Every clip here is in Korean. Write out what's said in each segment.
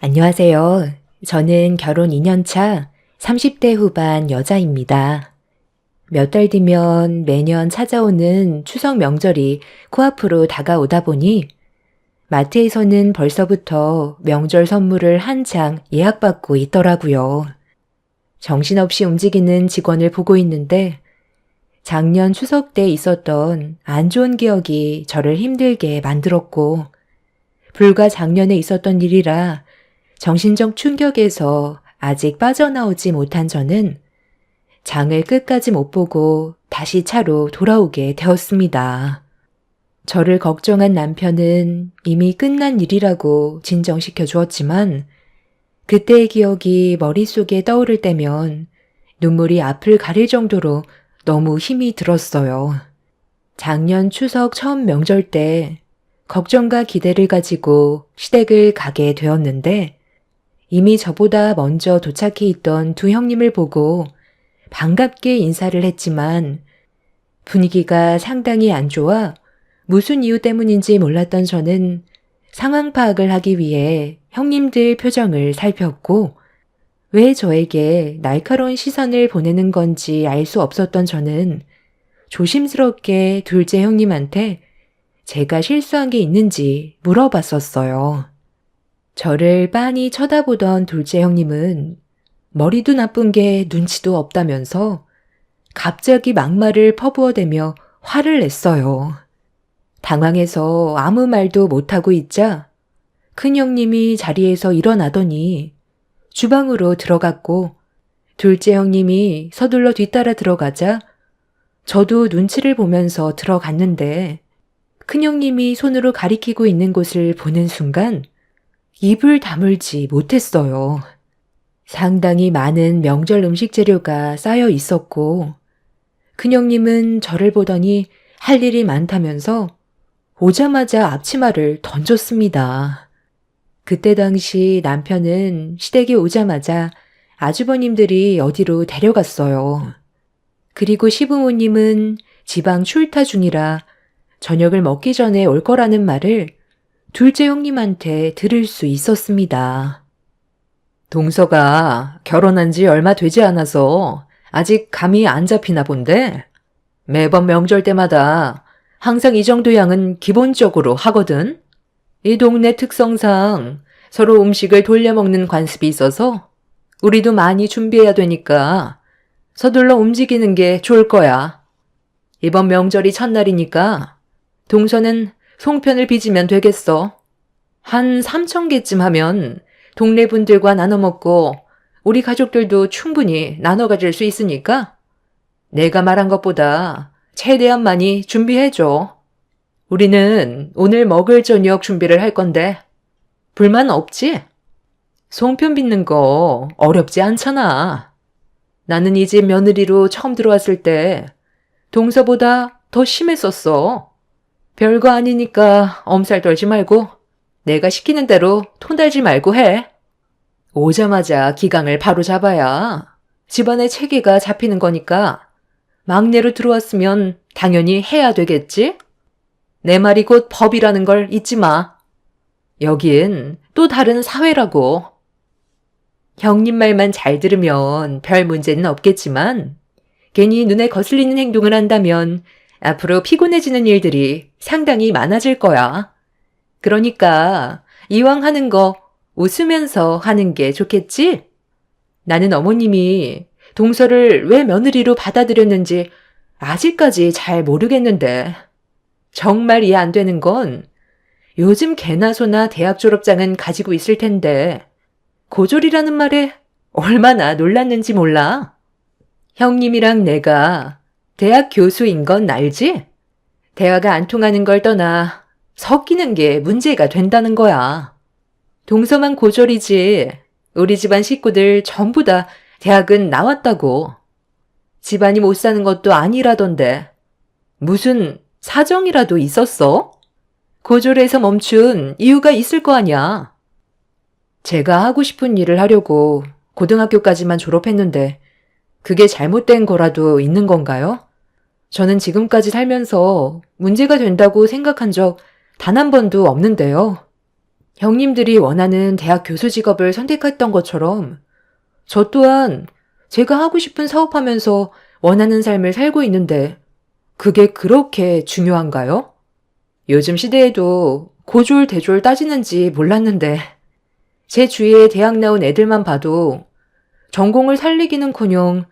안녕하세요. 저는 결혼 2년 차 30대 후반 여자입니다. 몇 달 뒤면 매년 찾아오는 추석 명절이 코앞으로 다가오다 보니 마트에서는 벌써부터 명절 선물을 한창 예약받고 있더라고요. 정신없이 움직이는 직원을 보고 있는데 작년 추석 때 있었던 안 좋은 기억이 저를 힘들게 만들었고 불과 작년에 있었던 일이라 정신적 충격에서 아직 빠져나오지 못한 저는 장을 끝까지 못 보고 다시 차로 돌아오게 되었습니다. 저를 걱정한 남편은 이미 끝난 일이라고 진정시켜 주었지만 그때의 기억이 머릿속에 떠오를 때면 눈물이 앞을 가릴 정도로 너무 힘이 들었어요. 작년 추석 처음 명절 때 걱정과 기대를 가지고 시댁을 가게 되었는데 이미 저보다 먼저 도착해 있던 두 형님을 보고 반갑게 인사를 했지만 분위기가 상당히 안 좋아 무슨 이유 때문인지 몰랐던 저는 상황 파악을 하기 위해 형님들 표정을 살폈고 왜 저에게 날카로운 시선을 보내는 건지 알 수 없었던 저는 조심스럽게 둘째 형님한테 제가 실수한 게 있는지 물어봤었어요. 저를 빤히 쳐다보던 둘째 형님은 머리도 나쁜 게 눈치도 없다면서 갑자기 막말을 퍼부어대며 화를 냈어요. 당황해서 아무 말도 못하고 있자 큰 형님이 자리에서 일어나더니 주방으로 들어갔고 둘째 형님이 서둘러 뒤따라 들어가자 저도 눈치를 보면서 들어갔는데 큰 형님이 손으로 가리키고 있는 곳을 보는 순간 입을 다물지 못했어요. 상당히 많은 명절 음식 재료가 쌓여 있었고 큰형님은 저를 보더니 할 일이 많다면서 오자마자 앞치마를 던졌습니다. 그때 당시 남편은 시댁에 오자마자 아주버님들이 어디로 데려갔어요. 그리고 시부모님은 지방 출타 중이라 저녁을 먹기 전에 올 거라는 말을 둘째 형님한테 들을 수 있었습니다. 동서가 결혼한 지 얼마 되지 않아서 아직 감이 안 잡히나 본데 매번 명절 때마다 항상 이 정도 양은 기본적으로 하거든. 이 동네 특성상 서로 음식을 돌려먹는 관습이 있어서 우리도 많이 준비해야 되니까 서둘러 움직이는 게 좋을 거야. 이번 명절이 첫날이니까 동서는 송편을 빚으면 되겠어. 한 3,000개쯤 하면 동네 분들과 나눠 먹고 우리 가족들도 충분히 나눠 가질 수 있으니까 내가 말한 것보다 최대한 많이 준비해줘. 우리는 오늘 먹을 저녁 준비를 할 건데 불만 없지? 송편 빚는 거 어렵지 않잖아. 나는 이 집 며느리로 처음 들어왔을 때 동서보다 더 심했었어. 별거 아니니까 엄살 떨지 말고 내가 시키는 대로 톤 달지 말고 해. 오자마자 기강을 바로 잡아야 집안의 체계가 잡히는 거니까 막내로 들어왔으면 당연히 해야 되겠지? 내 말이 곧 법이라는 걸 잊지 마. 여긴 또 다른 사회라고. 형님 말만 잘 들으면 별 문제는 없겠지만 괜히 눈에 거슬리는 행동을 한다면 앞으로 피곤해지는 일들이 상당히 많아질 거야. 그러니까 이왕 하는 거 웃으면서 하는 게 좋겠지? 나는 어머님이 동서를 왜 며느리로 받아들였는지 아직까지 잘 모르겠는데 정말 이해 안 되는 건 요즘 개나 소나 대학 졸업장은 가지고 있을 텐데 고졸이라는 말에 얼마나 놀랐는지 몰라. 형님이랑 내가 대학 교수인 건 알지? 대화가 안 통하는 걸 떠나 섞이는 게 문제가 된다는 거야. 동서만 고졸이지 우리 집안 식구들 전부 다 대학은 나왔다고. 집안이 못 사는 것도 아니라던데 무슨 사정이라도 있었어? 고졸에서 멈춘 이유가 있을 거 아니야. 제가 하고 싶은 일을 하려고 고등학교까지만 졸업했는데 그게 잘못된 거라도 있는 건가요? 저는 지금까지 살면서 문제가 된다고 생각한 적 단 한 번도 없는데요. 형님들이 원하는 대학 교수 직업을 선택했던 것처럼 저 또한 제가 하고 싶은 사업하면서 원하는 삶을 살고 있는데 그게 그렇게 중요한가요? 요즘 시대에도 고졸, 대졸 따지는지 몰랐는데 제 주위에 대학 나온 애들만 봐도 전공을 살리기는커녕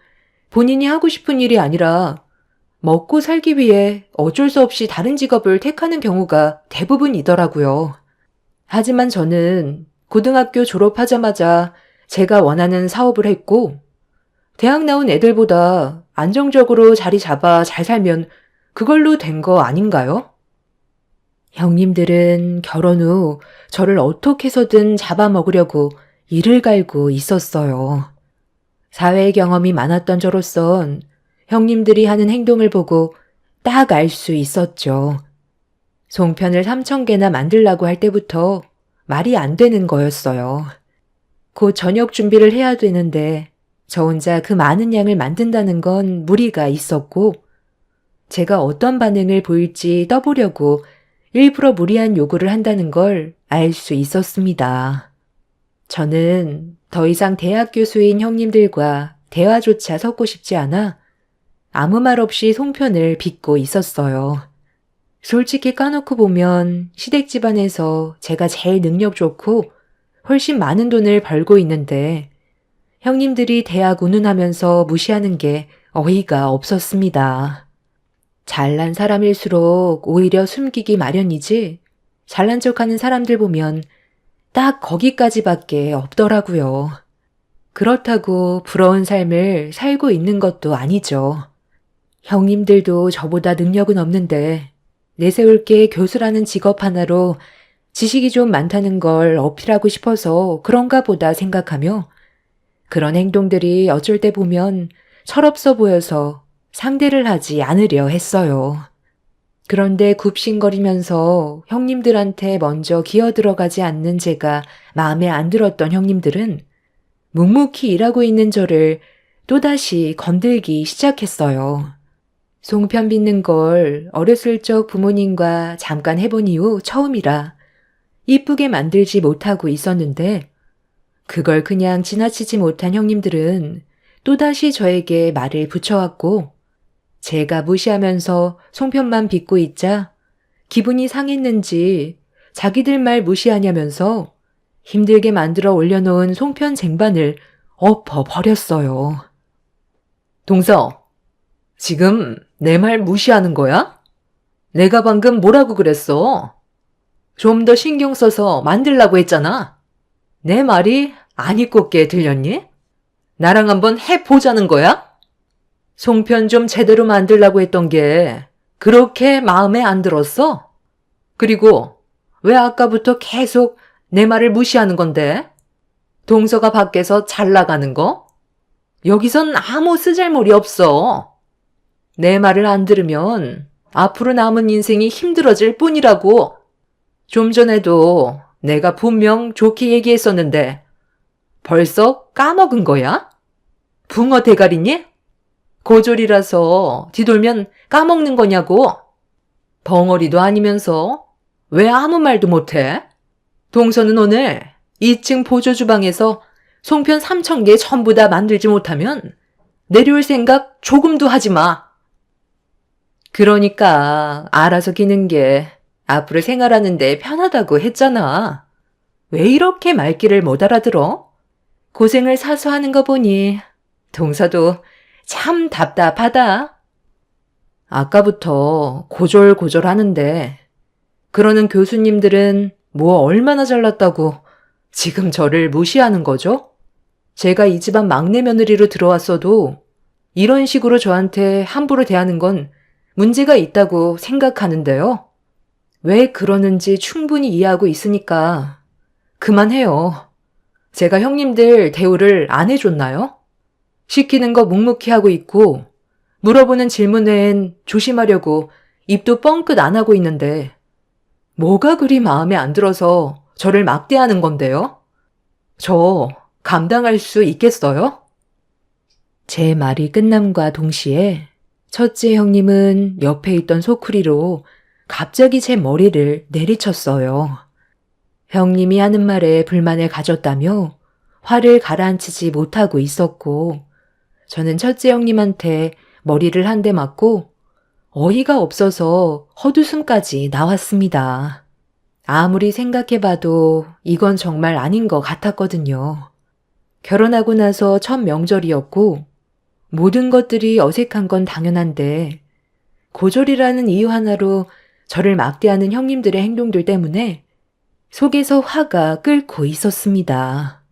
본인이 하고 싶은 일이 아니라 먹고 살기 위해 어쩔 수 없이 다른 직업을 택하는 경우가 대부분이더라고요. 하지만 저는 고등학교 졸업하자마자 제가 원하는 사업을 했고 대학 나온 애들보다 안정적으로 자리 잡아 잘 살면 그걸로 된 거 아닌가요? 형님들은 결혼 후 저를 어떻게 해서든 잡아먹으려고 이를 갈고 있었어요. 사회 경험이 많았던 저로선 형님들이 하는 행동을 보고 딱 알 수 있었죠. 송편을 3,000개나 만들라고 할 때부터 말이 안 되는 거였어요. 곧 저녁 준비를 해야 되는데 저 혼자 그 많은 양을 만든다는 건 무리가 있었고 제가 어떤 반응을 보일지 떠보려고 일부러 무리한 요구를 한다는 걸 알 수 있었습니다. 저는 더 이상 대학 교수인 형님들과 대화조차 섞고 싶지 않아 아무 말 없이 송편을 빚고 있었어요. 솔직히 까놓고 보면 시댁 집안에서 제가 제일 능력 좋고 훨씬 많은 돈을 벌고 있는데 형님들이 대학 운운하면서 무시하는 게 어이가 없었습니다. 잘난 사람일수록 오히려 숨기기 마련이지 잘난 척하는 사람들 보면 딱 거기까지밖에 없더라고요. 그렇다고 부러운 삶을 살고 있는 것도 아니죠. 형님들도 저보다 능력은 없는데 내세울 게 교수라는 직업 하나로 지식이 좀 많다는 걸 어필하고 싶어서 그런가 보다 생각하며 그런 행동들이 어쩔 때 보면 철없어 보여서 상대를 하지 않으려 했어요. 그런데 굽신거리면서 형님들한테 먼저 기어들어가지 않는 제가 마음에 안 들었던 형님들은 묵묵히 일하고 있는 저를 또다시 건들기 시작했어요. 송편 빚는 걸 어렸을 적 부모님과 잠깐 해본 이후 처음이라 이쁘게 만들지 못하고 있었는데 그걸 그냥 지나치지 못한 형님들은 또다시 저에게 말을 붙여왔고 제가 무시하면서 송편만 빚고 있자 기분이 상했는지 자기들 말 무시하냐면서 힘들게 만들어 올려놓은 송편 쟁반을 엎어버렸어요. 동서, 지금 내 말 무시하는 거야? 내가 방금 뭐라고 그랬어? 좀 더 신경 써서 만들라고 했잖아. 내 말이 안 이꼽게 들렸니? 나랑 한번 해보자는 거야? 송편 좀 제대로 만들라고 했던 게 그렇게 마음에 안 들었어? 그리고 왜 아까부터 계속 내 말을 무시하는 건데? 동서가 밖에서 잘 나가는 거? 여기선 아무 쓰잘모리 없어. 내 말을 안 들으면 앞으로 남은 인생이 힘들어질 뿐이라고. 좀 전에도 내가 분명 좋게 얘기했었는데 벌써 까먹은 거야? 붕어 대가리니? 고졸이라서 뒤돌면 까먹는 거냐고. 벙어리도 아니면서 왜 아무 말도 못해? 동서는 오늘 2층 보조주방에서 송편 3,000개 전부 다 만들지 못하면 내려올 생각 조금도 하지 마. 그러니까 알아서 기는 게 앞으로 생활하는데 편하다고 했잖아. 왜 이렇게 말귀를 못 알아들어? 고생을 사서 하는 거 보니 동서도 참 답답하다. 아까부터 고졸고졸 하는데 그러는 교수님들은 뭐 얼마나 잘났다고 지금 저를 무시하는 거죠? 제가 이 집안 막내 며느리로 들어왔어도 이런 식으로 저한테 함부로 대하는 건 문제가 있다고 생각하는데요. 왜 그러는지 충분히 이해하고 있으니까 그만해요. 제가 형님들 대우를 안 해줬나요? 시키는 거 묵묵히 하고 있고 물어보는 질문 외엔 조심하려고 입도 뻥끗 안 하고 있는데 뭐가 그리 마음에 안 들어서 저를 막대하는 건데요? 저 감당할 수 있겠어요? 제 말이 끝남과 동시에 첫째 형님은 옆에 있던 소쿠리로 갑자기 제 머리를 내리쳤어요. 형님이 하는 말에 불만을 가졌다며 화를 가라앉히지 못하고 있었고, 저는 첫째 형님한테 머리를 한 대 맞고 어이가 없어서 헛웃음까지 나왔습니다. 아무리 생각해봐도 이건 정말 아닌 것 같았거든요. 결혼하고 나서 첫 명절이었고 모든 것들이 어색한 건 당연한데 고졸이라는 이유 하나로 저를 막대하는 형님들의 행동들 때문에 속에서 화가 끓고 있었습니다.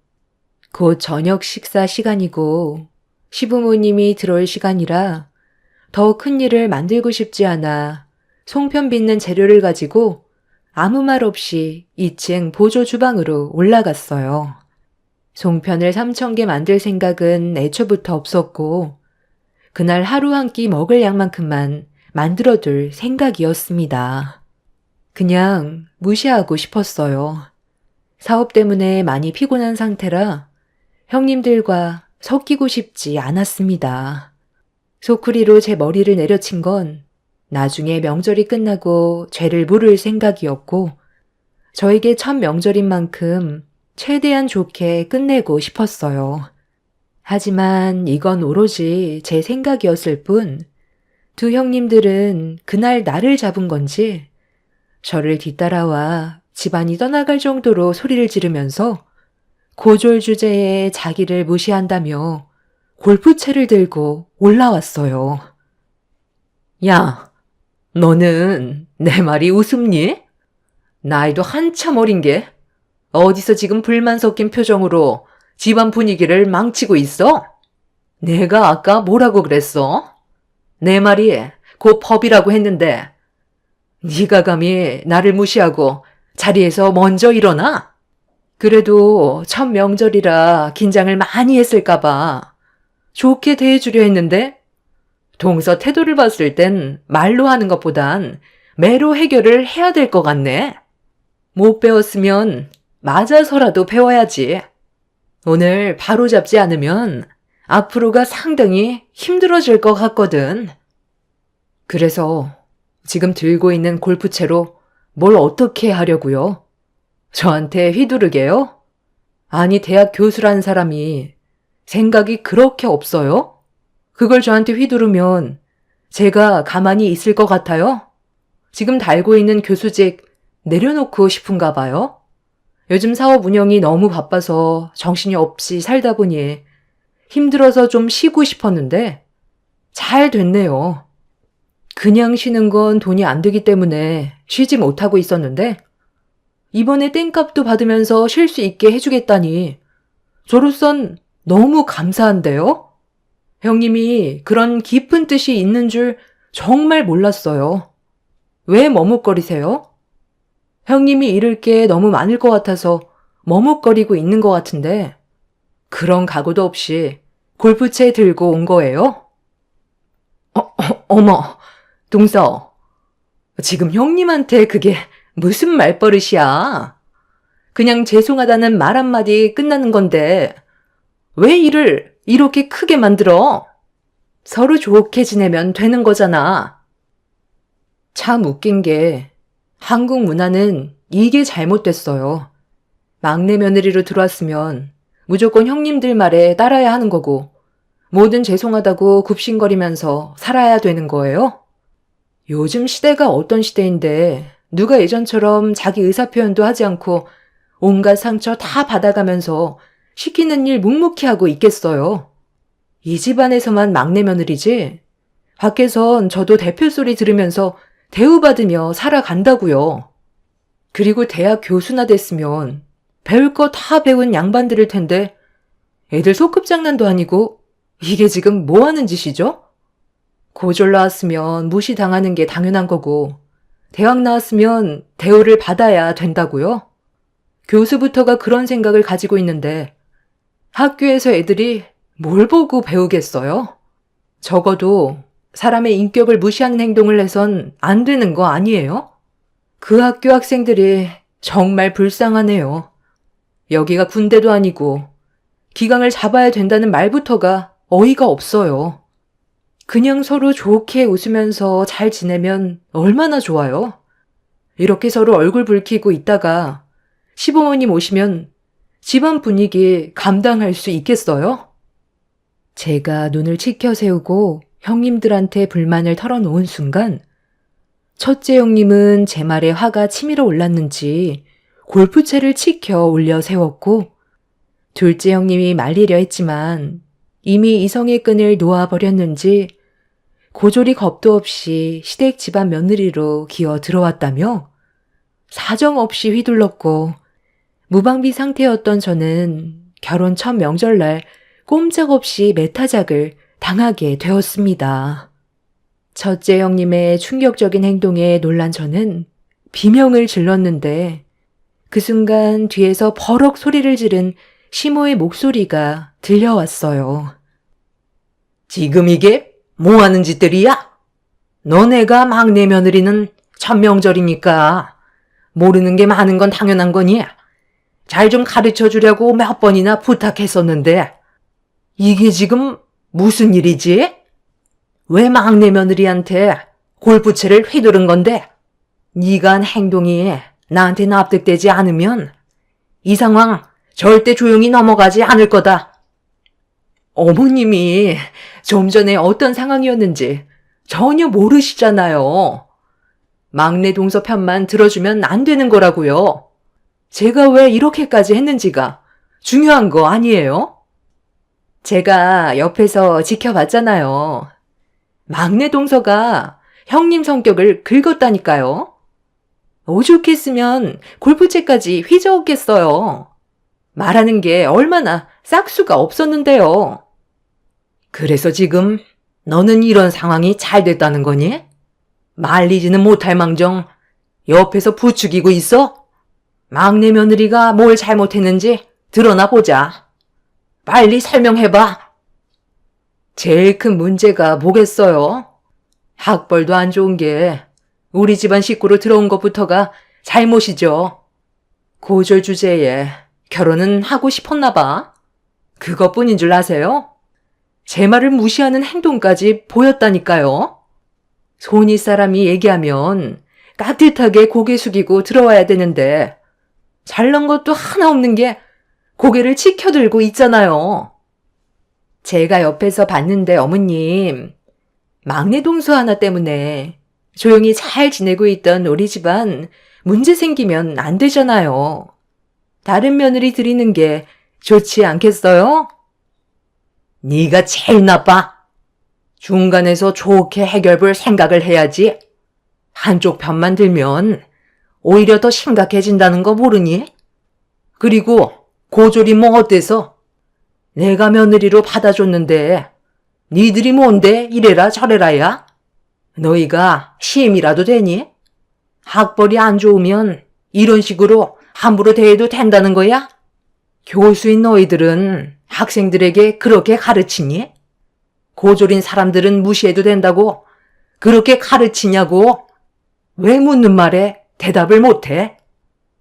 곧 저녁 식사 시간이고 시부모님이 들어올 시간이라 더 큰 일을 만들고 싶지 않아 송편 빚는 재료를 가지고 아무 말 없이 2층 보조 주방으로 올라갔어요. 송편을 3,000개 만들 생각은 애초부터 없었고 그날 하루 한 끼 먹을 양만큼만 만들어둘 생각이었습니다. 그냥 무시하고 싶었어요. 사업 때문에 많이 피곤한 상태라 형님들과 섞이고 싶지 않았습니다. 소쿠리로 제 머리를 내려친 건 나중에 명절이 끝나고 죄를 물을 생각이었고 저에게 첫 명절인 만큼 최대한 좋게 끝내고 싶었어요. 하지만 이건 오로지 제 생각이었을 뿐 두 형님들은 그날 나를 잡은 건지 저를 뒤따라와 집안이 떠나갈 정도로 소리를 지르면서 고졸 주제에 자기를 무시한다며 골프채를 들고 올라왔어요. 야, 너는 내 말이 우습니? 나이도 한참 어린 게 어디서 지금 불만 섞인 표정으로 집안 분위기를 망치고 있어? 내가 아까 뭐라고 그랬어? 내 말이 곧 법이라고 했는데 네가 감히 나를 무시하고 자리에서 먼저 일어나? 그래도 첫 명절이라 긴장을 많이 했을까봐 좋게 대해주려 했는데 동서 태도를 봤을 땐 말로 하는 것보단 매로 해결을 해야 될 것 같네. 못 배웠으면 맞아서라도 배워야지. 오늘 바로 잡지 않으면 앞으로가 상당히 힘들어질 것 같거든. 그래서 지금 들고 있는 골프채로 뭘 어떻게 하려고요? 저한테 휘두르게요? 아니, 대학 교수라는 사람이 생각이 그렇게 없어요? 그걸 저한테 휘두르면 제가 가만히 있을 것 같아요? 지금 달고 있는 교수직 내려놓고 싶은가 봐요? 요즘 사업 운영이 너무 바빠서 정신이 없이 살다 보니 힘들어서 좀 쉬고 싶었는데 잘 됐네요. 그냥 쉬는 건 돈이 안 되기 때문에 쉬지 못하고 있었는데 이번에 땡값도 받으면서 쉴 수 있게 해주겠다니 저로선 너무 감사한데요? 형님이 그런 깊은 뜻이 있는 줄 정말 몰랐어요. 왜 머뭇거리세요? 형님이 잃을 게 너무 많을 것 같아서 머뭇거리고 있는 것 같은데 그런 각오도 없이 골프채 들고 온 거예요? 어머, 동서. 지금 형님한테 그게 무슨 말버릇이야? 그냥 죄송하다는 말 한마디 끝나는 건데 왜 일을 이렇게 크게 만들어? 서로 좋게 지내면 되는 거잖아. 참 웃긴 게 한국 문화는 이게 잘못됐어요. 막내 며느리로 들어왔으면 무조건 형님들 말에 따라야 하는 거고 뭐든 죄송하다고 굽신거리면서 살아야 되는 거예요? 요즘 시대가 어떤 시대인데 누가 예전처럼 자기 의사표현도 하지 않고 온갖 상처 다 받아가면서 시키는 일 묵묵히 하고 있겠어요. 이 집안에서만 막내 며느리지 밖에선 저도 대표 소리 들으면서 대우받으며 살아간다고요. 그리고 대학 교수나 됐으면 배울 거 다 배운 양반들일 텐데 애들 소꿉장난도 아니고 이게 지금 뭐 하는 짓이죠? 고졸 나왔으면 무시당하는 게 당연한 거고 대학 나왔으면 대우를 받아야 된다고요? 교수부터가 그런 생각을 가지고 있는데 학교에서 애들이 뭘 보고 배우겠어요? 적어도 사람의 인격을 무시하는 행동을 해선 안 되는 거 아니에요? 그 학교 학생들이 정말 불쌍하네요. 여기가 군대도 아니고 기강을 잡아야 된다는 말부터가 어이가 없어요. 그냥 서로 좋게 웃으면서 잘 지내면 얼마나 좋아요? 이렇게 서로 얼굴 붉히고 있다가 시부모님 오시면 집안 분위기 감당할 수 있겠어요? 제가 눈을 치켜 세우고 형님들한테 불만을 털어놓은 순간 첫째 형님은 제 말에 화가 치밀어 올랐는지 골프채를 치켜 올려 세웠고 둘째 형님이 말리려 했지만 이미 이성의 끈을 놓아버렸는지 고조리 겁도 없이 시댁 집안 며느리로 기어 들어왔다며 사정없이 휘둘렀고 무방비 상태였던 저는 결혼 첫 명절날 꼼짝없이 매타작을 당하게 되었습니다. 첫째 형님의 충격적인 행동에 놀란 저는 비명을 질렀는데 그 순간 뒤에서 버럭 소리를 지른 시모의 목소리가 들려왔어요. 지금 이게 뭐하는 짓들이야? 너네가 막내 며느리는 첫 명절이니까 모르는 게 많은 건 당연한 거니? 잘 좀 가르쳐 주려고 몇 번이나 부탁했었는데 이게 지금 무슨 일이지? 왜 막내 며느리한테 골프채를 휘두른 건데? 네가 한 행동이 나한테 납득되지 않으면 이 상황 절대 조용히 넘어가지 않을 거다. 어머님이 좀 전에 어떤 상황이었는지 전혀 모르시잖아요. 막내 동서 편만 들어주면 안 되는 거라고요. 제가 왜 이렇게까지 했는지가 중요한 거 아니에요? 제가 옆에서 지켜봤잖아요. 막내 동서가 형님 성격을 긁었다니까요. 오죽했으면 골프채까지 휘저었겠어요. 말하는 게 얼마나 싹수가 없었는데요. 그래서 지금 너는 이런 상황이 잘 됐다는 거니? 말리지는 못할 망정 옆에서 부추기고 있어? 막내 며느리가 뭘 잘못했는지 드러나 보자. 빨리 설명해봐. 제일 큰 문제가 뭐겠어요? 학벌도 안 좋은 게 우리 집안 식구로 들어온 것부터가 잘못이죠. 고졸 주제에 결혼은 하고 싶었나 봐. 그것뿐인 줄 아세요? 제 말을 무시하는 행동까지 보였다니까요. 손윗 사람이 얘기하면 깍듯하게 고개 숙이고 들어와야 되는데 잘난 것도 하나 없는 게 고개를 치켜들고 있잖아요. 제가 옆에서 봤는데 어머님, 막내 동서 하나 때문에 조용히 잘 지내고 있던 우리 집안 문제 생기면 안 되잖아요. 다른 며느리 드리는 게 좋지 않겠어요? 네가 제일 나빠. 중간에서 좋게 해결볼 생각을 해야지. 한쪽 편만 들면 오히려 더 심각해진다는 거 모르니? 그리고 고졸이 뭐 어때서? 내가 며느리로 받아줬는데 니들이 뭔데 이래라 저래라야? 너희가 시임이라도 되니? 학벌이 안 좋으면 이런 식으로 함부로 대해도 된다는 거야? 교수인 너희들은 학생들에게 그렇게 가르치니? 고졸인 사람들은 무시해도 된다고 그렇게 가르치냐고? 왜 묻는 말에 대답을 못해?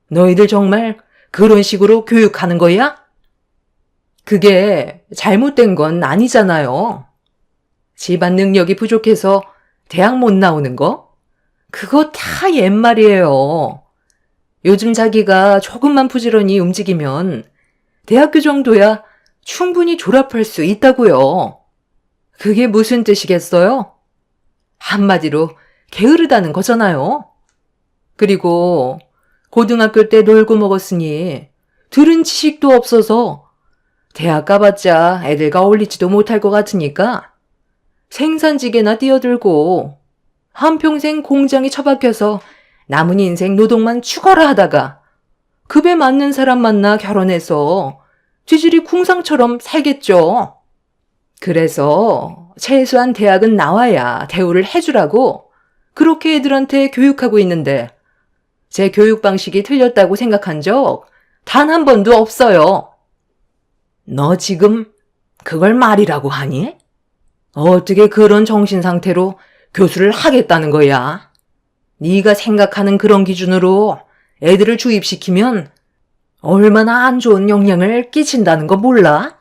너희들 정말 그런 식으로 교육하는 거야? 그게 잘못된 건 아니잖아요. 집안 능력이 부족해서 대학 못 나오는 거? 그거 다 옛말이에요. 요즘 자기가 조금만 부지런히 움직이면 대학교 정도야 충분히 졸업할 수 있다고요. 그게 무슨 뜻이겠어요? 한마디로 게으르다는 거잖아요. 그리고 고등학교 때 놀고 먹었으니 들은 지식도 없어서 대학 가봤자 애들과 어울리지도 못할 것 같으니까 생산직에나 뛰어들고 한평생 공장에 처박혀서 남은 인생 노동만 죽어라 하다가 급에 맞는 사람 만나 결혼해서 쥐질이 궁상처럼 살겠죠. 그래서 최소한 대학은 나와야 대우를 해주라고 그렇게 애들한테 교육하고 있는데 제 교육 방식이 틀렸다고 생각한 적 단 한 번도 없어요. 너 지금 그걸 말이라고 하니? 어떻게 그런 정신 상태로 교수를 하겠다는 거야? 네가 생각하는 그런 기준으로 애들을 주입시키면 얼마나 안 좋은 영향을 끼친다는 거 몰라?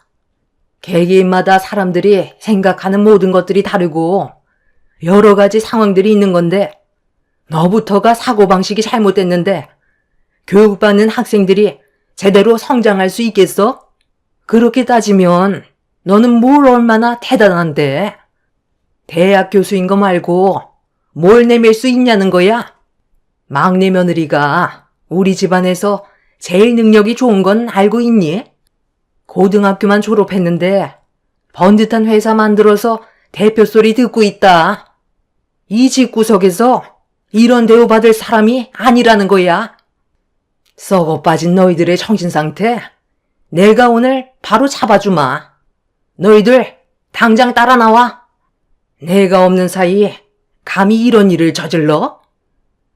개개인마다 사람들이 생각하는 모든 것들이 다르고 여러 가지 상황들이 있는 건데 너부터가 사고방식이 잘못됐는데 교육받는 학생들이 제대로 성장할 수 있겠어? 그렇게 따지면 너는 뭘 얼마나 대단한데? 대학 교수인 거 말고 뭘 내밀 수 있냐는 거야? 막내 며느리가 우리 집안에서 제일 능력이 좋은 건 알고 있니? 고등학교만 졸업했는데 번듯한 회사 만들어서 대표 소리 듣고 있다. 이 집구석에서 이런 대우받을 사람이 아니라는 거야. 썩어 빠진 너희들의 정신상태 내가 오늘 바로 잡아주마. 너희들 당장 따라 나와. 내가 없는 사이 감히 이런 일을 저질러?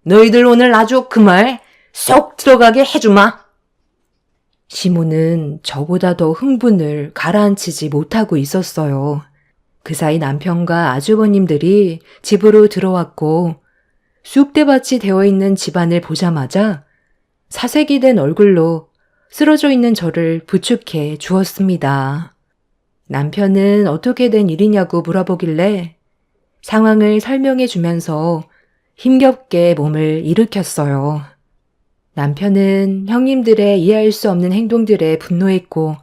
너희들 오늘 아주 그 말 쏙 들어가게 해주마. 시모는 저보다 더 흥분을 가라앉히지 못하고 있었어요. 그 사이 남편과 아주버님들이 집으로 들어왔고 쑥대밭이 되어 있는 집안을 보자마자 사색이 된 얼굴로 쓰러져 있는 저를 부축해 주었습니다. 남편은 어떻게 된 일이냐고 물어보길래 상황을 설명해 주면서 힘겹게 몸을 일으켰어요. 남편은 형님들의 이해할 수 없는 행동들에 분노했고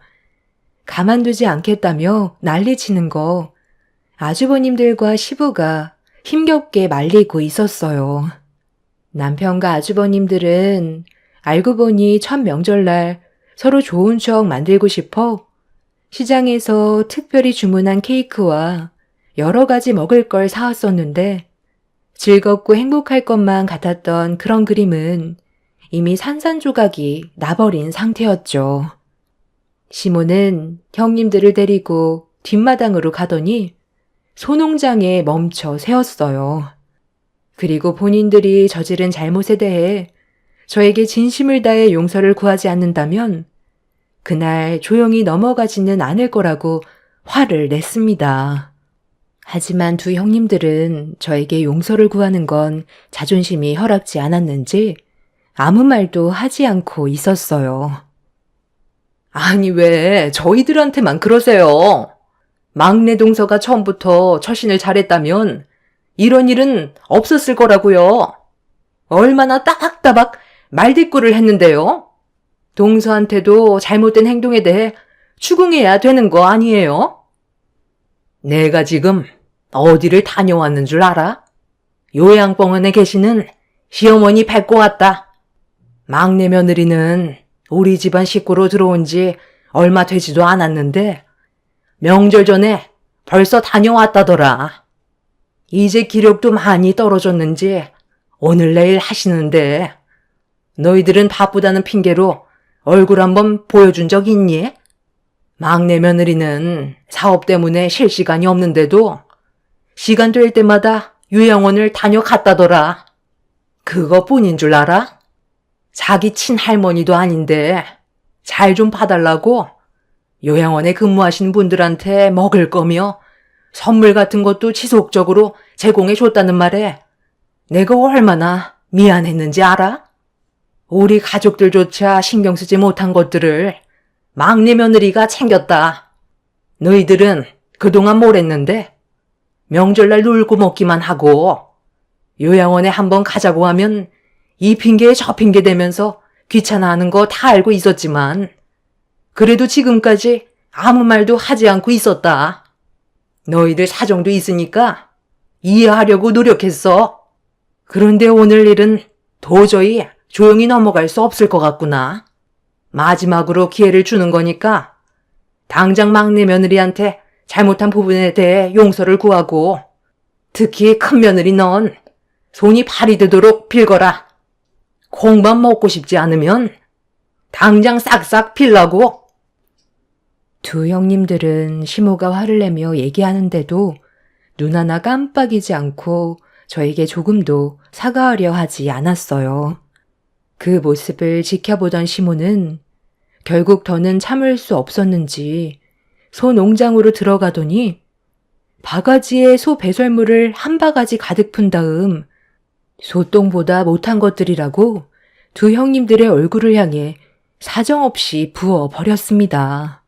가만두지 않겠다며 난리치는 거 아주버님들과 시부가 힘겹게 말리고 있었어요. 남편과 아주버님들은 알고 보니 첫 명절날 서로 좋은 추억 만들고 싶어 시장에서 특별히 주문한 케이크와 여러 가지 먹을 걸 사왔었는데 즐겁고 행복할 것만 같았던 그런 그림은 이미 산산조각이 나버린 상태였죠. 시모는 형님들을 데리고 뒷마당으로 가더니 소농장에 멈춰 세웠어요. 그리고 본인들이 저지른 잘못에 대해 저에게 진심을 다해 용서를 구하지 않는다면 그날 조용히 넘어가지는 않을 거라고 화를 냈습니다. 하지만 두 형님들은 저에게 용서를 구하는 건 자존심이 허락지 않았는지 아무 말도 하지 않고 있었어요. 아니 왜 저희들한테만 그러세요? 막내 동서가 처음부터 처신을 잘했다면 이런 일은 없었을 거라고요. 얼마나 따박따박 말대꾸를 했는데요. 동서한테도 잘못된 행동에 대해 추궁해야 되는 거 아니에요? 내가 지금 어디를 다녀왔는 줄 알아? 요양병원에 계시는 시어머니 뵙고 왔다. 막내 며느리는 우리 집안 식구로 들어온 지 얼마 되지도 않았는데 명절 전에 벌써 다녀왔다더라. 이제 기력도 많이 떨어졌는지 오늘 내일 하시는데 너희들은 바쁘다는 핑계로 얼굴 한번 보여준 적 있니? 막내 며느리는 사업 때문에 쉴 시간이 없는데도 시간 될 때마다 요양원을 다녀갔다더라. 그것뿐인 줄 알아? 자기 친할머니도 아닌데 잘 좀 봐달라고 요양원에 근무하신 분들한테 먹을 거며 선물 같은 것도 지속적으로 제공해 줬다는 말에 내가 얼마나 미안했는지 알아? 우리 가족들조차 신경 쓰지 못한 것들을 막내 며느리가 챙겼다. 너희들은 그동안 뭘 했는데 명절날 놀고 먹기만 하고 요양원에 한번 가자고 하면 이 핑계에 저 핑계 대면서 귀찮아하는 거 다 알고 있었지만 그래도 지금까지 아무 말도 하지 않고 있었다. 너희들 사정도 있으니까 이해하려고 노력했어. 그런데 오늘 일은 도저히 조용히 넘어갈 수 없을 것 같구나. 마지막으로 기회를 주는 거니까 당장 막내 며느리한테 잘못한 부분에 대해 용서를 구하고 특히 큰 며느리 넌 손이 발이 되도록 빌거라. 콩밥 먹고 싶지 않으면 당장 싹싹 빌라고. 두 형님들은 시모가 화를 내며 얘기하는데도 눈 하나 깜빡이지 않고 저에게 조금도 사과하려 하지 않았어요. 그 모습을 지켜보던 시모는 결국 더는 참을 수 없었는지 소 농장으로 들어가더니 바가지에 소 배설물을 한 바가지 가득 푼 다음 소똥보다 못한 것들이라고 두 형님들의 얼굴을 향해 사정없이 부어버렸습니다.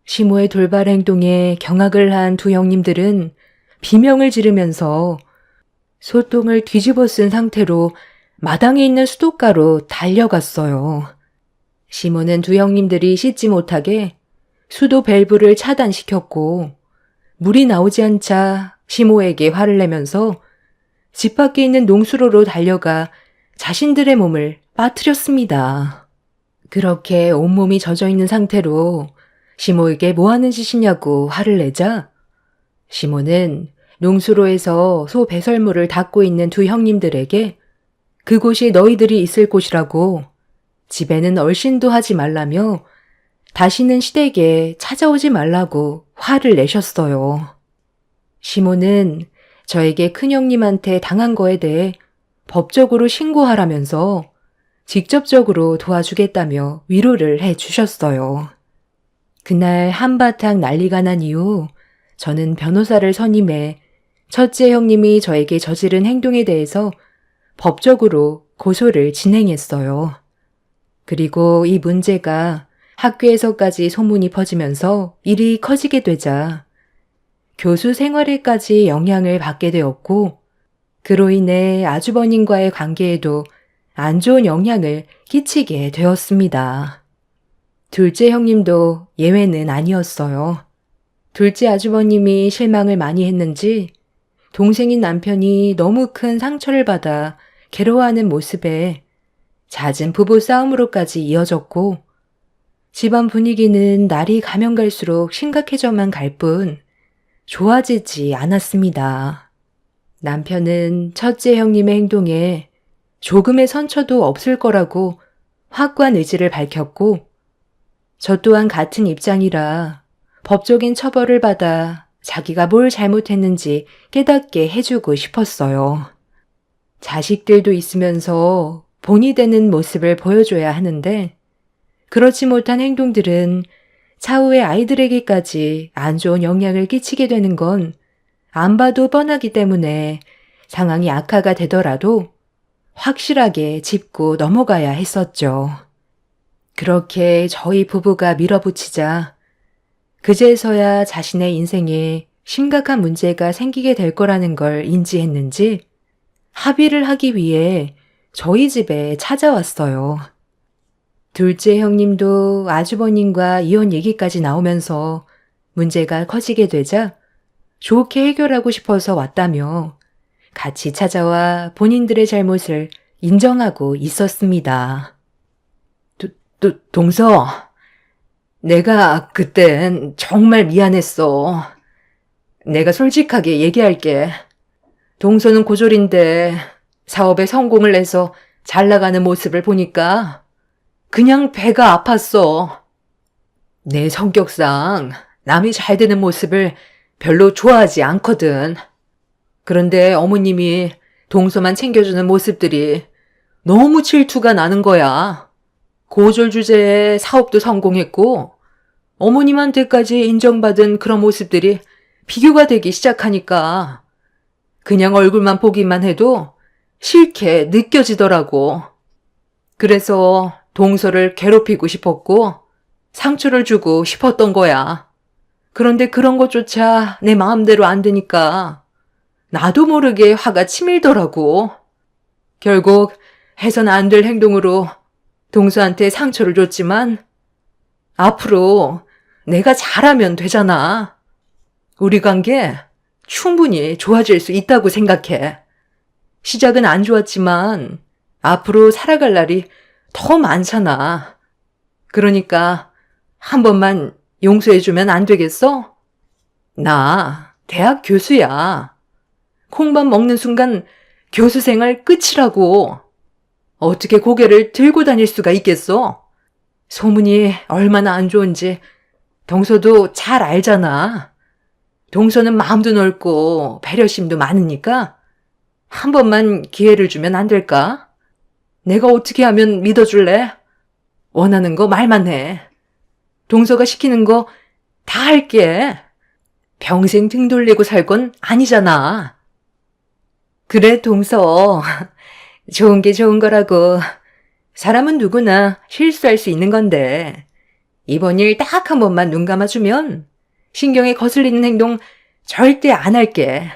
시모의 돌발 행동에 경악을 한 두 형님들은 비명을 지르면서 소똥을 뒤집어 쓴 상태로 마당에 있는 수도가로 달려갔어요. 시모는 두 형님들이 씻지 못하게 수도 밸브를 차단시켰고 물이 나오지 않자 시모에게 화를 내면서 집 밖에 있는 농수로로 달려가 자신들의 몸을 빠뜨렸습니다. 그렇게 온몸이 젖어 있는 상태로 시모에게 뭐 하는 짓이냐고 화를 내자 시모는 농수로에서 소 배설물을 닦고 있는 두 형님들에게 그곳이 너희들이 있을 곳이라고 집에는 얼씬도 하지 말라며 다시는 시댁에 찾아오지 말라고 화를 내셨어요. 시모는 저에게 큰형님한테 당한 거에 대해 법적으로 신고하라면서 직접적으로 도와주겠다며 위로를 해 주셨어요. 그날 한바탕 난리가 난 이후 저는 변호사를 선임해 첫째 형님이 저에게 저지른 행동에 대해서 법적으로 고소를 진행했어요. 그리고 이 문제가 학교에서까지 소문이 퍼지면서 일이 커지게 되자 교수 생활에까지 영향을 받게 되었고 그로 인해 아주버님과의 관계에도 안 좋은 영향을 끼치게 되었습니다. 둘째 형님도 예외는 아니었어요. 둘째 아주버님이 실망을 많이 했는지 동생인 남편이 너무 큰 상처를 받아 괴로워하는 모습에 잦은 부부 싸움으로까지 이어졌고 집안 분위기는 날이 가면 갈수록 심각해져만 갈 뿐 좋아지지 않았습니다. 남편은 첫째 형님의 행동에 조금의 선처도 없을 거라고 확고한 의지를 밝혔고 저 또한 같은 입장이라 법적인 처벌을 받아 자기가 뭘 잘못했는지 깨닫게 해주고 싶었어요. 자식들도 있으면서 본이 되는 모습을 보여줘야 하는데 그렇지 못한 행동들은 차후에 아이들에게까지 안 좋은 영향을 끼치게 되는 건 안 봐도 뻔하기 때문에 상황이 악화가 되더라도 확실하게 짚고 넘어가야 했었죠. 그렇게 저희 부부가 밀어붙이자 그제서야 자신의 인생에 심각한 문제가 생기게 될 거라는 걸 인지했는지 합의를 하기 위해 저희 집에 찾아왔어요. 둘째 형님도 아주버님과 이혼 얘기까지 나오면서 문제가 커지게 되자 좋게 해결하고 싶어서 왔다며 같이 찾아와 본인들의 잘못을 인정하고 있었습니다. 동서, 내가 그땐 정말 미안했어. 내가 솔직하게 얘기할게. 동서는 고졸인데 사업에 성공을 내서 잘 나가는 모습을 보니까 그냥 배가 아팠어. 내 성격상 남이 잘 되는 모습을 별로 좋아하지 않거든. 그런데 어머님이 동서만 챙겨주는 모습들이 너무 질투가 나는 거야. 고졸 주제에 사업도 성공했고 어머님한테까지 인정받은 그런 모습들이 비교가 되기 시작하니까 그냥 얼굴만 보기만 해도 싫게 느껴지더라고. 그래서 동서를 괴롭히고 싶었고 상처를 주고 싶었던 거야. 그런데 그런 것조차 내 마음대로 안 되니까 나도 모르게 화가 치밀더라고. 결국 해선 안 될 행동으로 동서한테 상처를 줬지만 앞으로 내가 잘하면 되잖아. 우리 관계 충분히 좋아질 수 있다고 생각해. 시작은 안 좋았지만 앞으로 살아갈 날이 더 많잖아. 그러니까 한 번만 용서해주면 안 되겠어? 나 대학 교수야. 콩밥 먹는 순간 교수 생활 끝이라고. 어떻게 고개를 들고 다닐 수가 있겠어? 소문이 얼마나 안 좋은지 동서도 잘 알잖아. 동서는 마음도 넓고 배려심도 많으니까 한 번만 기회를 주면 안 될까? 내가 어떻게 하면 믿어줄래? 원하는 거 말만 해. 동서가 시키는 거 다 할게. 평생 등 돌리고 살 건 아니잖아. 그래, 동서. 좋은 게 좋은 거라고. 사람은 누구나 실수할 수 있는 건데 이번 일 딱 한 번만 눈 감아주면 신경에 거슬리는 행동 절대 안 할게.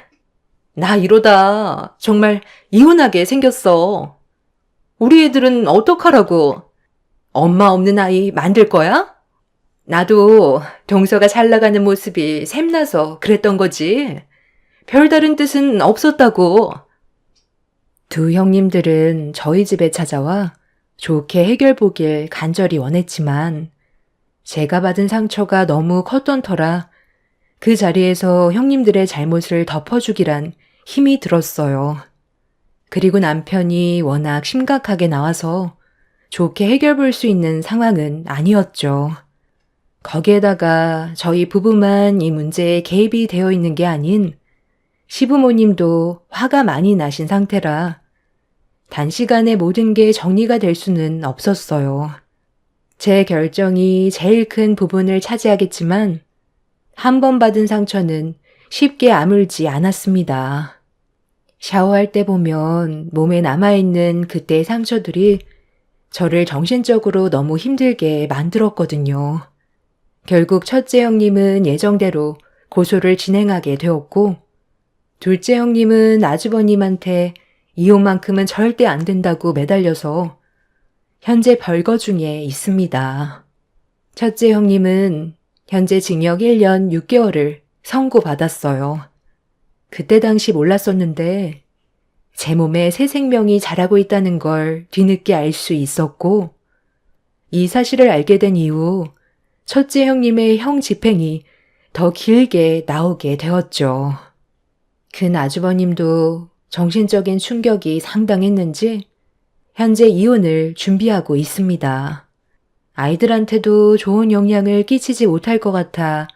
나 이러다 정말 이혼하게 생겼어. 우리 애들은 어떡하라고? 엄마 없는 아이 만들 거야? 나도 동서가 잘 나가는 모습이 샘나서 그랬던 거지. 별다른 뜻은 없었다고. 두 형님들은 저희 집에 찾아와 좋게 해결보길 간절히 원했지만 제가 받은 상처가 너무 컸던 터라 그 자리에서 형님들의 잘못을 덮어주기란 힘이 들었어요. 그리고 남편이 워낙 심각하게 나와서 좋게 해결 볼 수 있는 상황은 아니었죠. 거기에다가 저희 부부만 이 문제에 개입이 되어 있는 게 아닌 시부모님도 화가 많이 나신 상태라 단시간에 모든 게 정리가 될 수는 없었어요. 제 결정이 제일 큰 부분을 차지하겠지만 한 번 받은 상처는 쉽게 아물지 않았습니다. 샤워할 때 보면 몸에 남아있는 그때의 상처들이 저를 정신적으로 너무 힘들게 만들었거든요. 결국 첫째 형님은 예정대로 고소를 진행하게 되었고 둘째 형님은 아주버님한테 이혼만큼은 절대 안 된다고 매달려서 현재 별거 중에 있습니다. 첫째 형님은 현재 징역 1년 6개월을 선고받았어요. 그때 당시 몰랐었는데 제 몸에 새 생명이 자라고 있다는 걸 뒤늦게 알 수 있었고 이 사실을 알게 된 이후 첫째 형님의 형 집행이 더 길게 나오게 되었죠. 큰 아주버님도 정신적인 충격이 상당했는지 현재 이혼을 준비하고 있습니다. 아이들한테도 좋은 영향을 끼치지 못할 것 같아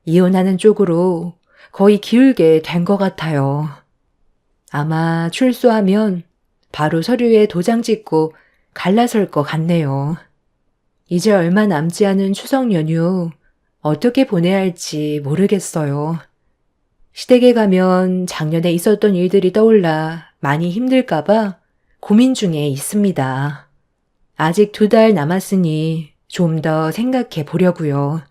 이혼하는 쪽으로 거의 기울게 된 것 같아요. 아마 출소하면 바로 서류에 도장 찍고 갈라설 것 같네요. 이제 얼마 남지 않은 추석 연휴 어떻게 보내야 할지 모르겠어요. 시댁에 가면 작년에 있었던 일들이 떠올라 많이 힘들까봐 고민 중에 있습니다. 아직 2달 남았으니 좀 더 생각해 보려고요.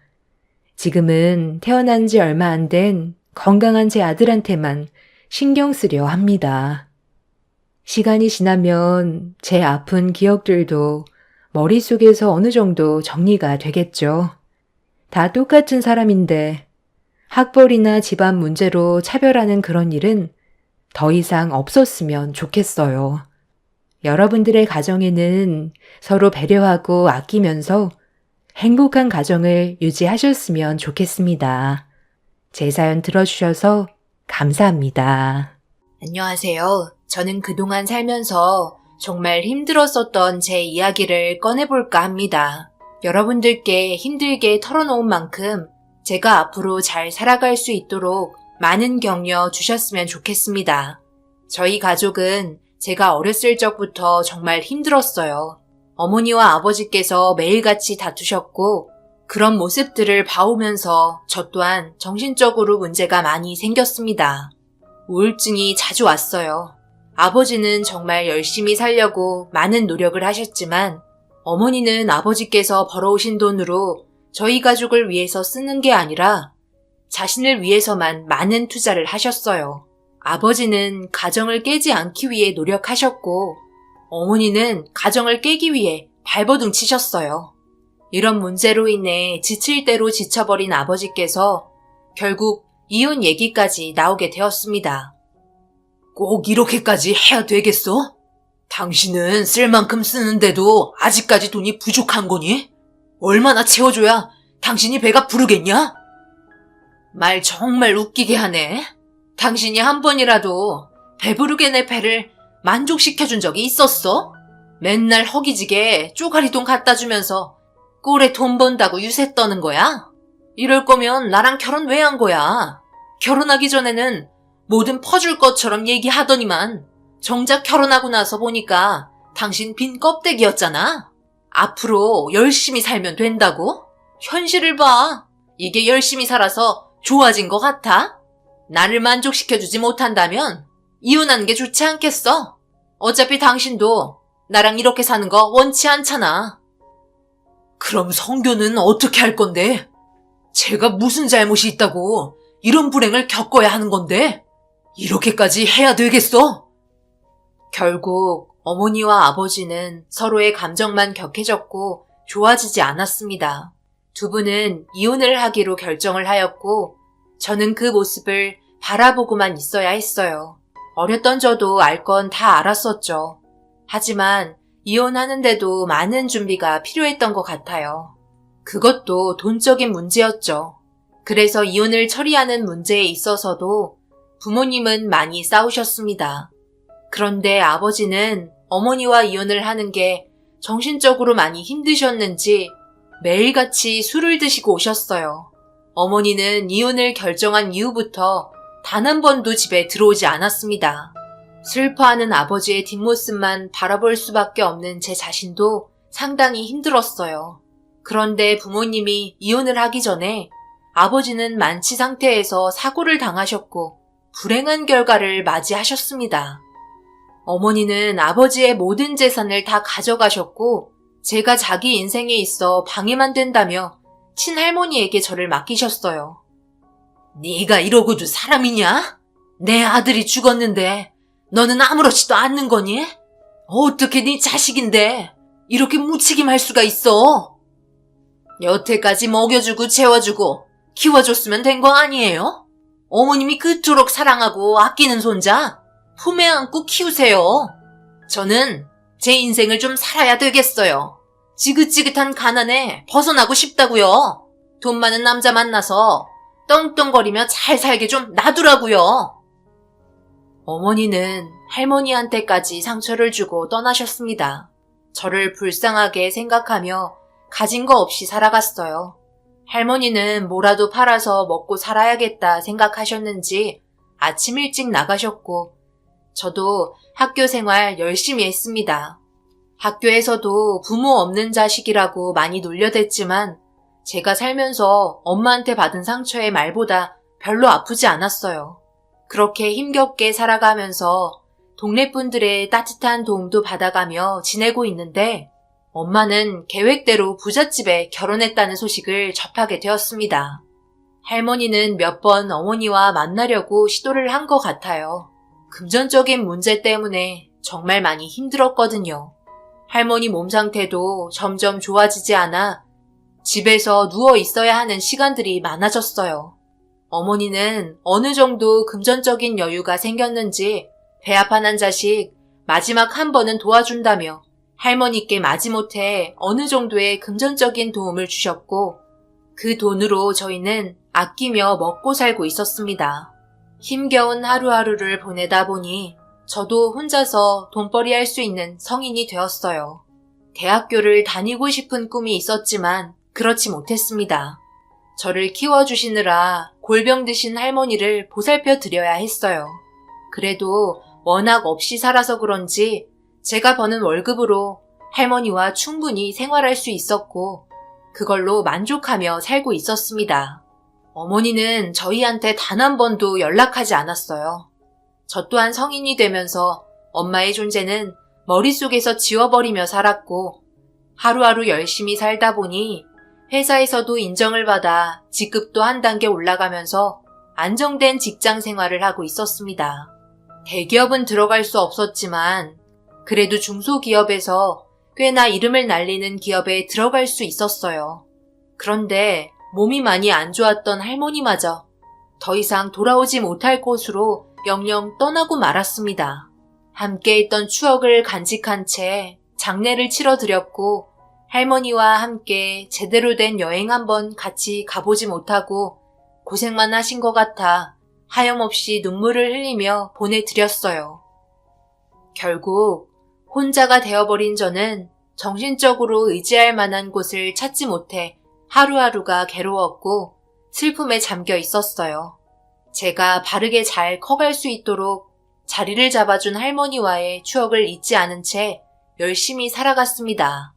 지금은 태어난 지 얼마 안 된 건강한 제 아들한테만 신경 쓰려 합니다. 시간이 지나면 제 아픈 기억들도 머릿속에서 어느 정도 정리가 되겠죠. 다 똑같은 사람인데 학벌이나 집안 문제로 차별하는 그런 일은 더 이상 없었으면 좋겠어요. 여러분들의 가정에는 서로 배려하고 아끼면서 행복한 가정을 유지하셨으면 좋겠습니다. 제 사연 들어주셔서 감사합니다. 안녕하세요. 저는 그동안 살면서 정말 힘들었었던 제 이야기를 꺼내볼까 합니다. 여러분들께 힘들게 털어놓은 만큼 제가 앞으로 잘 살아갈 수 있도록 많은 격려 주셨으면 좋겠습니다. 저희 가족은 제가 어렸을 적부터 정말 힘들었어요. 어머니와 아버지께서 매일같이 다투셨고 그런 모습들을 봐오면서 저 또한 정신적으로 문제가 많이 생겼습니다. 우울증이 자주 왔어요. 아버지는 정말 열심히 살려고 많은 노력을 하셨지만 어머니는 아버지께서 벌어오신 돈으로 저희 가족을 위해서 쓰는 게 아니라 자신을 위해서만 많은 투자를 하셨어요. 아버지는 가정을 깨지 않기 위해 노력하셨고 어머니는 가정을 깨기 위해 발버둥 치셨어요. 이런 문제로 인해 지칠 대로 지쳐버린 아버지께서 결국 이혼 얘기까지 나오게 되었습니다. 꼭 이렇게까지 해야 되겠어? 당신은 쓸 만큼 쓰는데도 아직까지 돈이 부족한 거니? 얼마나 채워줘야 당신이 배가 부르겠냐? 말 정말 웃기게 하네. 당신이 한 번이라도 배부르게 내 배를 만족시켜준 적이 있었어? 맨날 허기지게 쪼가리돈 갖다 주면서 꼴에 돈 번다고 유세 떠는 거야? 이럴 거면 나랑 결혼 왜 한 거야? 결혼하기 전에는 뭐든 퍼줄 것처럼 얘기하더니만 정작 결혼하고 나서 보니까 당신 빈 껍데기였잖아. 앞으로 열심히 살면 된다고? 현실을 봐. 이게 열심히 살아서 좋아진 것 같아? 나를 만족시켜주지 못한다면 이혼하는 게 좋지 않겠어? 어차피 당신도 나랑 이렇게 사는 거 원치 않잖아. 그럼 성교는 어떻게 할 건데? 제가 무슨 잘못이 있다고 이런 불행을 겪어야 하는 건데? 이렇게까지 해야 되겠어? 결국 어머니와 아버지는 서로의 감정만 격해졌고 좋아지지 않았습니다. 두 분은 이혼을 하기로 결정을 하였고 저는 그 모습을 바라보고만 있어야 했어요. 어렸던 저도 알 건 다 알았었죠. 하지만 이혼하는데도 많은 준비가 필요했던 것 같아요. 그것도 돈적인 문제였죠. 그래서 이혼을 처리하는 문제에 있어서도 부모님은 많이 싸우셨습니다. 그런데 아버지는 어머니와 이혼을 하는 게 정신적으로 많이 힘드셨는지 매일같이 술을 드시고 오셨어요. 어머니는 이혼을 결정한 이후부터 단 한 번도 집에 들어오지 않았습니다. 슬퍼하는 아버지의 뒷모습만 바라볼 수밖에 없는 제 자신도 상당히 힘들었어요. 그런데 부모님이 이혼을 하기 전에 아버지는 만취 상태에서 사고를 당하셨고 불행한 결과를 맞이하셨습니다. 어머니는 아버지의 모든 재산을 다 가져가셨고 제가 자기 인생에 있어 방해만 된다며 친할머니에게 저를 맡기셨어요. 네가 이러고도 사람이냐? 내 아들이 죽었는데 너는 아무렇지도 않는 거니? 어떻게 네 자식인데 이렇게 무책임할 수가 있어? 여태까지 먹여주고 재워주고 키워줬으면 된 거 아니에요? 어머님이 그토록 사랑하고 아끼는 손자 품에 안고 키우세요. 저는 제 인생을 좀 살아야 되겠어요. 지긋지긋한 가난에 벗어나고 싶다고요. 돈 많은 남자 만나서 떵떵거리며 잘 살게 좀 놔두라고요. 어머니는 할머니한테까지 상처를 주고 떠나셨습니다. 저를 불쌍하게 생각하며 가진 거 없이 살아갔어요. 할머니는 뭐라도 팔아서 먹고 살아야겠다 생각하셨는지 아침 일찍 나가셨고 저도 학교 생활 열심히 했습니다. 학교에서도 부모 없는 자식이라고 많이 놀려댔지만 제가 살면서 엄마한테 받은 상처의 말보다 별로 아프지 않았어요. 그렇게 힘겹게 살아가면서 동네 분들의 따뜻한 도움도 받아가며 지내고 있는데 엄마는 계획대로 부잣집에 결혼했다는 소식을 접하게 되었습니다. 할머니는 몇 번 어머니와 만나려고 시도를 한 것 같아요. 금전적인 문제 때문에 정말 많이 힘들었거든요. 할머니 몸 상태도 점점 좋아지지 않아 집에서 누워 있어야 하는 시간들이 많아졌어요. 어머니는 어느 정도 금전적인 여유가 생겼는지 배아파난 자식 마지막 한 번은 도와준다며 할머니께 마지못해 어느 정도의 금전적인 도움을 주셨고 그 돈으로 저희는 아끼며 먹고 살고 있었습니다. 힘겨운 하루하루를 보내다 보니 저도 혼자서 돈벌이 할 수 있는 성인이 되었어요. 대학교를 다니고 싶은 꿈이 있었지만 그렇지 못했습니다. 저를 키워주시느라 골병 드신 할머니를 보살펴 드려야 했어요. 그래도 워낙 없이 살아서 그런지 제가 버는 월급으로 할머니와 충분히 생활할 수 있었고 그걸로 만족하며 살고 있었습니다. 어머니는 저희한테 단 한 번도 연락하지 않았어요. 저 또한 성인이 되면서 엄마의 존재는 머릿속에서 지워버리며 살았고 하루하루 열심히 살다 보니 회사에서도 인정을 받아 직급도 한 단계 올라가면서 안정된 직장 생활을 하고 있었습니다. 대기업은 들어갈 수 없었지만 그래도 중소기업에서 꽤나 이름을 날리는 기업에 들어갈 수 있었어요. 그런데 몸이 많이 안 좋았던 할머니마저 더 이상 돌아오지 못할 곳으로 영영 떠나고 말았습니다. 함께 있던 추억을 간직한 채 장례를 치러드렸고 할머니와 함께 제대로 된 여행 한번 같이 가보지 못하고 고생만 하신 것 같아 하염없이 눈물을 흘리며 보내드렸어요. 결국 혼자가 되어버린 저는 정신적으로 의지할 만한 곳을 찾지 못해 하루하루가 괴로웠고 슬픔에 잠겨 있었어요. 제가 바르게 잘 커갈 수 있도록 자리를 잡아준 할머니와의 추억을 잊지 않은 채 열심히 살아갔습니다.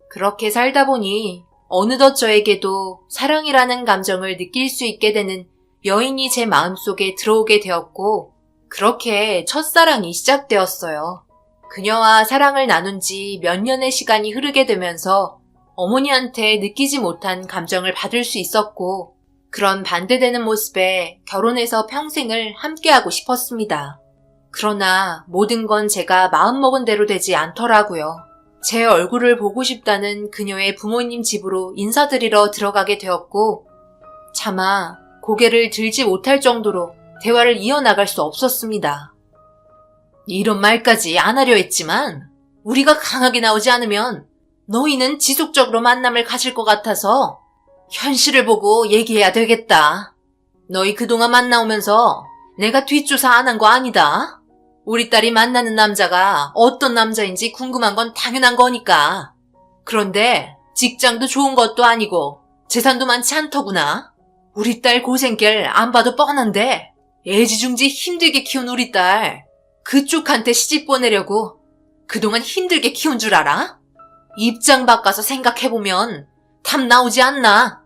그렇게 살다 보니 어느덧 저에게도 사랑이라는 감정을 느낄 수 있게 되는 여인이 제 마음속에 들어오게 되었고 그렇게 첫사랑이 시작되었어요. 그녀와 사랑을 나눈 지 몇 년의 시간이 흐르게 되면서 어머니한테 느끼지 못한 감정을 받을 수 있었고 그런 반대되는 모습에 결혼해서 평생을 함께하고 싶었습니다. 그러나 모든 건 제가 마음먹은 대로 되지 않더라고요. 제 얼굴을 보고 싶다는 그녀의 부모님 집으로 인사드리러 들어가게 되었고, 차마 고개를 들지 못할 정도로 대화를 이어나갈 수 없었습니다. 이런 말까지 안 하려 했지만 우리가 강하게 나오지 않으면 너희는 지속적으로 만남을 가질 것 같아서 현실을 보고 얘기해야 되겠다. 너희 그동안 만나오면서 내가 뒷조사 안 한 거 아니다. 우리 딸이 만나는 남자가 어떤 남자인지 궁금한 건 당연한 거니까. 그런데 직장도 좋은 것도 아니고 재산도 많지 않더구나. 우리 딸 고생길 안 봐도 뻔한데 애지중지 힘들게 키운 우리 딸 그쪽한테 시집 보내려고 그동안 힘들게 키운 줄 알아? 입장 바꿔서 생각해보면 답 나오지 않나?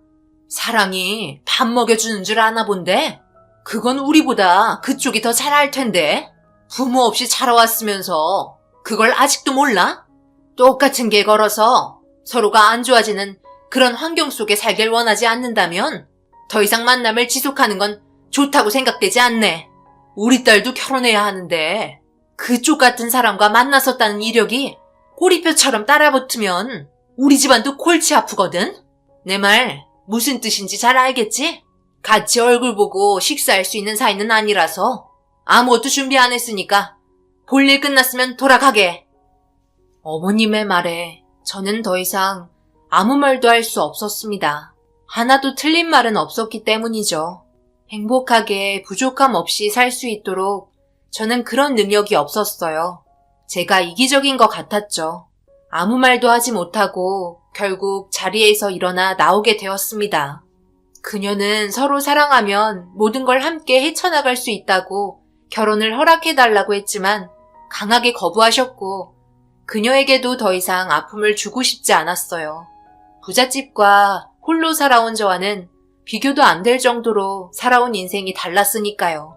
사랑이 밥 먹여주는 줄 아나 본데? 그건 우리보다 그쪽이 더 잘 알 텐데? 부모 없이 자라왔으면서 그걸 아직도 몰라? 똑같은 게 걸어서 서로가 안 좋아지는 그런 환경 속에 살길 원하지 않는다면 더 이상 만남을 지속하는 건 좋다고 생각되지 않네. 우리 딸도 결혼해야 하는데 그쪽 같은 사람과 만났었다는 이력이 꼬리뼈처럼 따라붙으면 우리 집안도 골치 아프거든? 내 말 무슨 뜻인지 잘 알겠지? 같이 얼굴 보고 식사할 수 있는 사이는 아니라서 아무것도 준비 안 했으니까 볼일 끝났으면 돌아가게. 어머님의 말에 저는 더 이상 아무 말도 할 수 없었습니다. 하나도 틀린 말은 없었기 때문이죠. 행복하게 부족함 없이 살 수 있도록 저는 그런 능력이 없었어요. 제가 이기적인 것 같았죠. 아무 말도 하지 못하고 결국 자리에서 일어나 나오게 되었습니다. 그녀는 서로 사랑하면 모든 걸 함께 헤쳐나갈 수 있다고 결혼을 허락해달라고 했지만 강하게 거부하셨고 그녀에게도 더 이상 아픔을 주고 싶지 않았어요. 부잣집과 홀로 살아온 저와는 비교도 안 될 정도로 살아온 인생이 달랐으니까요.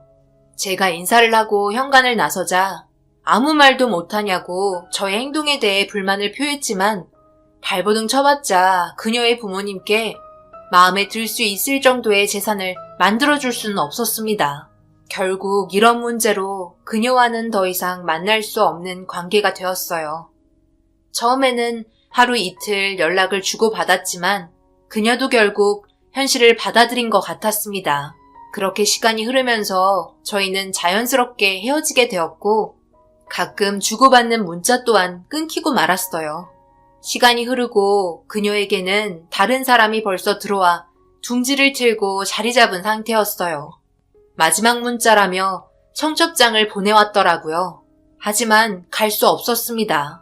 제가 인사를 하고 현관을 나서자 아무 말도 못하냐고 저의 행동에 대해 불만을 표했지만 발버둥 쳐봤자 그녀의 부모님께 마음에 들 수 있을 정도의 재산을 만들어줄 수는 없었습니다. 결국 이런 문제로 그녀와는 더 이상 만날 수 없는 관계가 되었어요. 처음에는 하루 이틀 연락을 주고받았지만 그녀도 결국 현실을 받아들인 것 같았습니다. 그렇게 시간이 흐르면서 저희는 자연스럽게 헤어지게 되었고 가끔 주고받는 문자 또한 끊기고 말았어요. 시간이 흐르고 그녀에게는 다른 사람이 벌써 들어와 둥지를 틀고 자리 잡은 상태였어요. 마지막 문자라며 청첩장을 보내왔더라고요. 하지만 갈 수 없었습니다.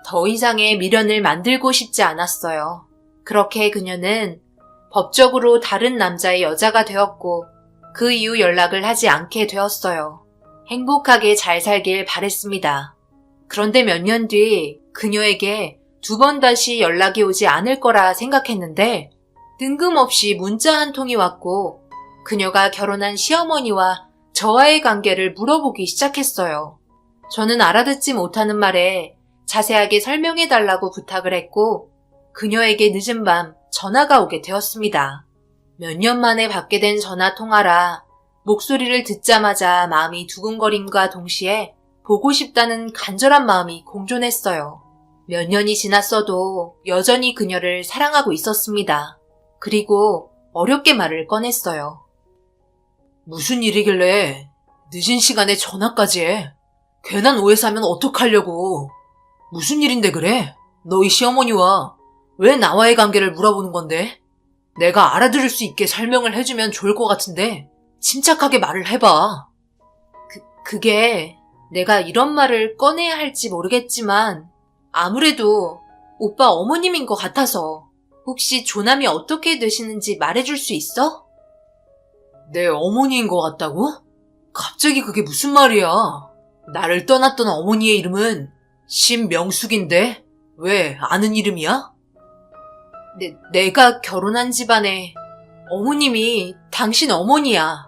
더 이상의 미련을 만들고 싶지 않았어요. 그렇게 그녀는 법적으로 다른 남자의 여자가 되었고 그 이후 연락을 하지 않게 되었어요. 행복하게 잘 살길 바랬습니다. 그런데 몇 년 뒤 그녀에게 2번 다시 연락이 오지 않을 거라 생각했는데 뜬금없이 문자 한 통이 왔고 그녀가 결혼한 시어머니와 저와의 관계를 물어보기 시작했어요. 저는 알아듣지 못하는 말에 자세하게 설명해달라고 부탁을 했고 그녀에게 늦은 밤 전화가 오게 되었습니다. 몇 년 만에 받게 된 전화 통화라 목소리를 듣자마자 마음이 두근거림과 동시에 보고 싶다는 간절한 마음이 공존했어요. 몇 년이 지났어도 여전히 그녀를 사랑하고 있었습니다. 그리고 어렵게 말을 꺼냈어요. 무슨 일이길래 늦은 시간에 전화까지 해? 괜한 오해 사면 어떡하려고. 무슨 일인데 그래? 너희 시어머니와 왜 나와의 관계를 물어보는 건데? 내가 알아들을 수 있게 설명을 해주면 좋을 것 같은데 침착하게 말을 해봐. 그게 내가 이런 말을 꺼내야 할지 모르겠지만 아무래도 오빠 어머님인 것 같아서 혹시 조남이 어떻게 되시는지 말해줄 수 있어? 내 어머니인 것 같다고? 갑자기 그게 무슨 말이야? 나를 떠났던 어머니의 이름은 신명숙인데 왜 아는 이름이야? 내가 결혼한 집안에 어머님이 당신 어머니야.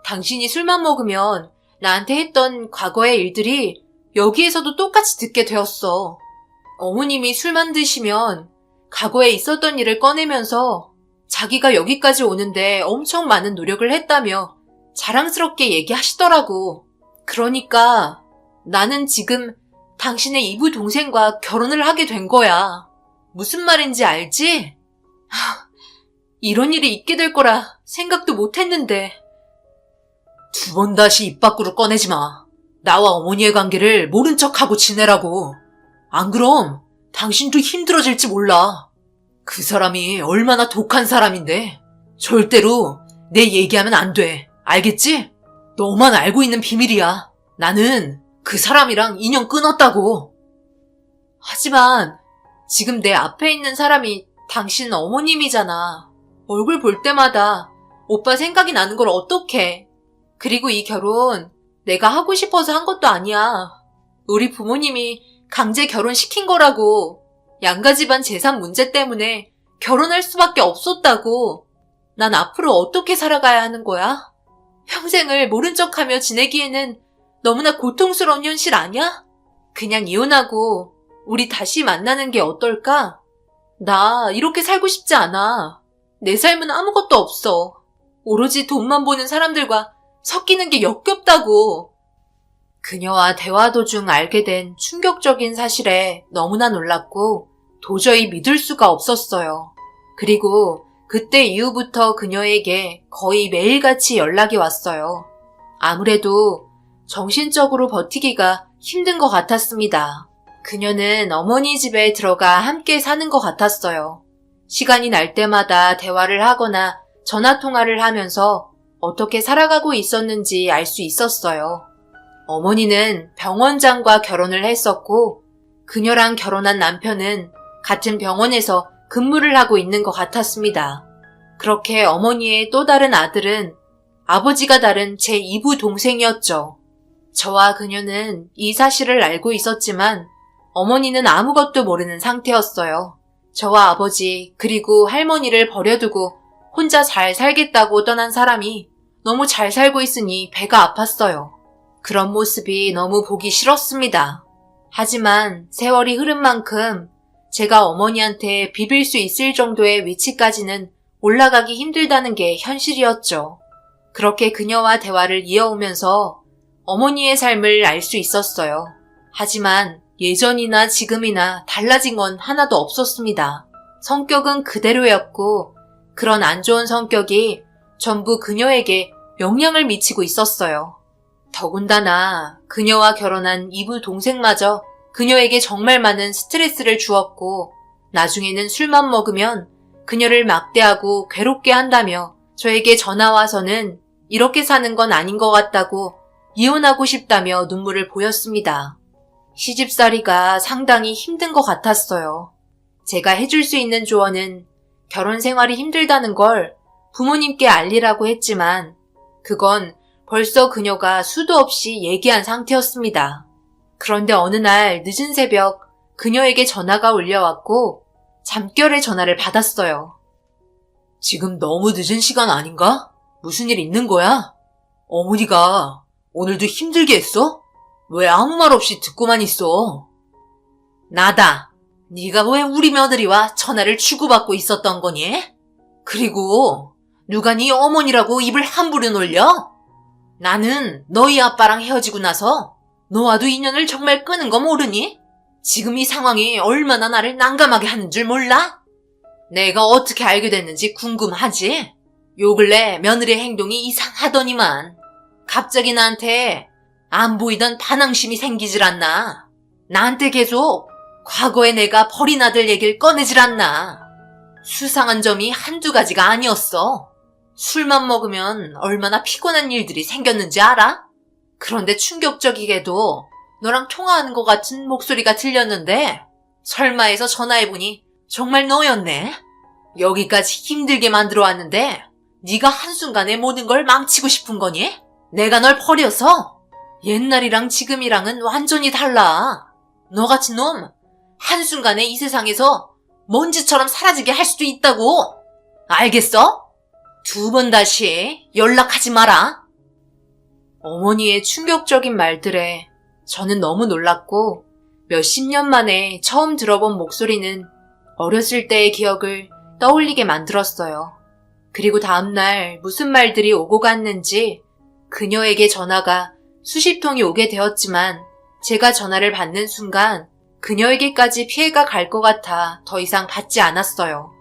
당신이 술만 먹으면 나한테 했던 과거의 일들이 여기에서도 똑같이 듣게 되었어. 어머님이 술만 드시면 과거에 있었던 일을 꺼내면서 자기가 여기까지 오는데 엄청 많은 노력을 했다며 자랑스럽게 얘기하시더라고. 그러니까 나는 지금 당신의 이부 동생과 결혼을 하게 된 거야. 무슨 말인지 알지? 이런 일이 있게 될 거라 생각도 못 했는데. 두 번 다시 입 밖으로 꺼내지 마. 나와 어머니의 관계를 모른 척하고 지내라고. 안 그럼 당신도 힘들어질지 몰라. 그 사람이 얼마나 독한 사람인데 절대로 내 얘기하면 안 돼. 알겠지? 너만 알고 있는 비밀이야. 나는 그 사람이랑 인연 끊었다고. 하지만 지금 내 앞에 있는 사람이 당신 어머님이잖아. 얼굴 볼 때마다 오빠 생각이 나는 걸 어떡해. 그리고 이 결혼 내가 하고 싶어서 한 것도 아니야. 우리 부모님이 강제 결혼시킨 거라고. 양가 집안 재산 문제 때문에 결혼할 수밖에 없었다고. 난 앞으로 어떻게 살아가야 하는 거야? 평생을 모른 척하며 지내기에는 너무나 고통스러운 현실 아니야? 그냥 이혼하고 우리 다시 만나는 게 어떨까? 나 이렇게 살고 싶지 않아. 내 삶은 아무것도 없어. 오로지 돈만 보는 사람들과 섞이는 게 역겹다고. 그녀와 대화 도중 알게 된 충격적인 사실에 너무나 놀랐고 도저히 믿을 수가 없었어요. 그리고 그때 이후부터 그녀에게 거의 매일같이 연락이 왔어요. 아무래도 정신적으로 버티기가 힘든 것 같았습니다. 그녀는 어머니 집에 들어가 함께 사는 것 같았어요. 시간이 날 때마다 대화를 하거나 전화통화를 하면서 어떻게 살아가고 있었는지 알 수 있었어요. 어머니는 병원장과 결혼을 했었고 그녀랑 결혼한 남편은 같은 병원에서 근무를 하고 있는 것 같았습니다. 그렇게 어머니의 또 다른 아들은 아버지가 다른 제 이부 동생이었죠. 저와 그녀는 이 사실을 알고 있었지만 어머니는 아무것도 모르는 상태였어요. 저와 아버지 그리고 할머니를 버려두고 혼자 잘 살겠다고 떠난 사람이 너무 잘 살고 있으니 배가 아팠어요. 그런 모습이 너무 보기 싫었습니다. 하지만 세월이 흐른 만큼 제가 어머니한테 비빌 수 있을 정도의 위치까지는 올라가기 힘들다는 게 현실이었죠. 그렇게 그녀와 대화를 이어오면서 어머니의 삶을 알 수 있었어요. 하지만 예전이나 지금이나 달라진 건 하나도 없었습니다. 성격은 그대로였고 그런 안 좋은 성격이 전부 그녀에게 영향을 미치고 있었어요. 더군다나 그녀와 결혼한 이부 동생마저 그녀에게 정말 많은 스트레스를 주었고 나중에는 술만 먹으면 그녀를 막대하고 괴롭게 한다며 저에게 전화와서는 이렇게 사는 건 아닌 것 같다고 이혼하고 싶다며 눈물을 보였습니다. 시집살이가 상당히 힘든 것 같았어요. 제가 해줄 수 있는 조언은 결혼 생활이 힘들다는 걸 부모님께 알리라고 했지만 그건 벌써 그녀가 수도 없이 얘기한 상태였습니다. 그런데 어느 날 늦은 새벽 그녀에게 전화가 울려왔고 잠결에 전화를 받았어요. 지금 너무 늦은 시간 아닌가? 무슨 일 있는 거야? 어머니가 오늘도 힘들게 했어? 왜 아무 말 없이 듣고만 있어? 나다. 네가 왜 우리 며느리와 전화를 주고받고 있었던 거니? 그리고 누가 네 어머니라고 입을 함부로 놀려? 나는 너희 아빠랑 헤어지고 나서 너와도 인연을 정말 끄는 거 모르니? 지금 이 상황이 얼마나 나를 난감하게 하는 줄 몰라? 내가 어떻게 알게 됐는지 궁금하지? 요 근래 며느리의 행동이 이상하더니만 갑자기 나한테 안 보이던 반항심이 생기질 않나? 나한테 계속 과거에 내가 버린 아들 얘기를 꺼내질 않나? 수상한 점이 한두 가지가 아니었어. 술만 먹으면 얼마나 피곤한 일들이 생겼는지 알아? 그런데 충격적이게도 너랑 통화하는 것 같은 목소리가 들렸는데 설마 해서 전화해보니 정말 너였네? 여기까지 힘들게 만들어 왔는데 네가 한순간에 모든 걸 망치고 싶은 거니? 내가 널 버려서? 옛날이랑 지금이랑은 완전히 달라. 너 같은 놈 한순간에 이 세상에서 먼지처럼 사라지게 할 수도 있다고. 알겠어? 2번 다시 연락하지 마라. 어머니의 충격적인 말들에 저는 너무 놀랐고 몇십 년 만에 처음 들어본 목소리는 어렸을 때의 기억을 떠올리게 만들었어요. 그리고 다음날 무슨 말들이 오고 갔는지 그녀에게 전화가 수십 통이 오게 되었지만 제가 전화를 받는 순간 그녀에게까지 피해가 갈 것 같아 더 이상 받지 않았어요.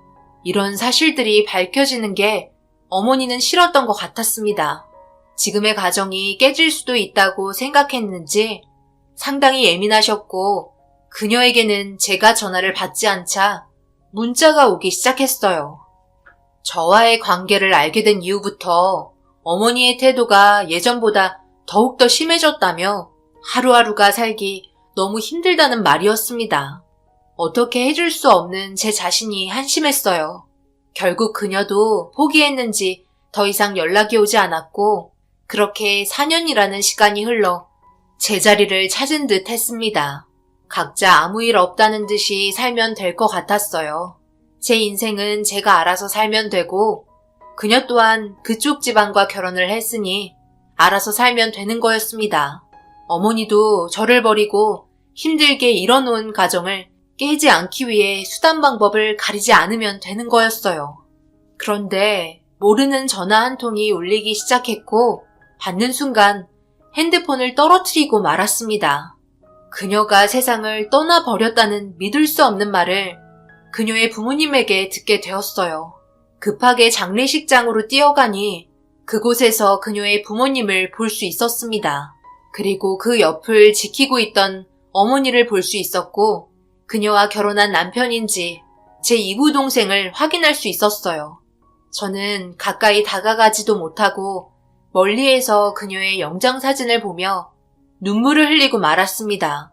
이런 사실들이 밝혀지는 게 어머니는 싫었던 것 같았습니다. 지금의 가정이 깨질 수도 있다고 생각했는지 상당히 예민하셨고 그녀에게는 제가 전화를 받지 않자 문자가 오기 시작했어요. 저와의 관계를 알게 된 이후부터 어머니의 태도가 예전보다 더욱더 심해졌다며 하루하루가 살기 너무 힘들다는 말이었습니다. 어떻게 해줄 수 없는 제 자신이 한심했어요. 결국 그녀도 포기했는지 더 이상 연락이 오지 않았고 그렇게 4년이라는 시간이 흘러 제자리를 찾은 듯 했습니다. 각자 아무 일 없다는 듯이 살면 될 것 같았어요. 제 인생은 제가 알아서 살면 되고 그녀 또한 그쪽 집안과 결혼을 했으니 알아서 살면 되는 거였습니다. 어머니도 저를 버리고 힘들게 이뤄놓은 가정을 깨지 않기 위해 수단 방법을 가리지 않으면 되는 거였어요. 그런데 모르는 전화 한 통이 울리기 시작했고 받는 순간 핸드폰을 떨어뜨리고 말았습니다. 그녀가 세상을 떠나버렸다는 믿을 수 없는 말을 그녀의 부모님에게 듣게 되었어요. 급하게 장례식장으로 뛰어가니 그곳에서 그녀의 부모님을 볼 수 있었습니다. 그리고 그 옆을 지키고 있던 어머니를 볼 수 있었고 그녀와 결혼한 남편인지 제 이구 동생을 확인할 수 있었어요. 저는 가까이 다가가지도 못하고 멀리에서 그녀의 영장 사진을 보며 눈물을 흘리고 말았습니다.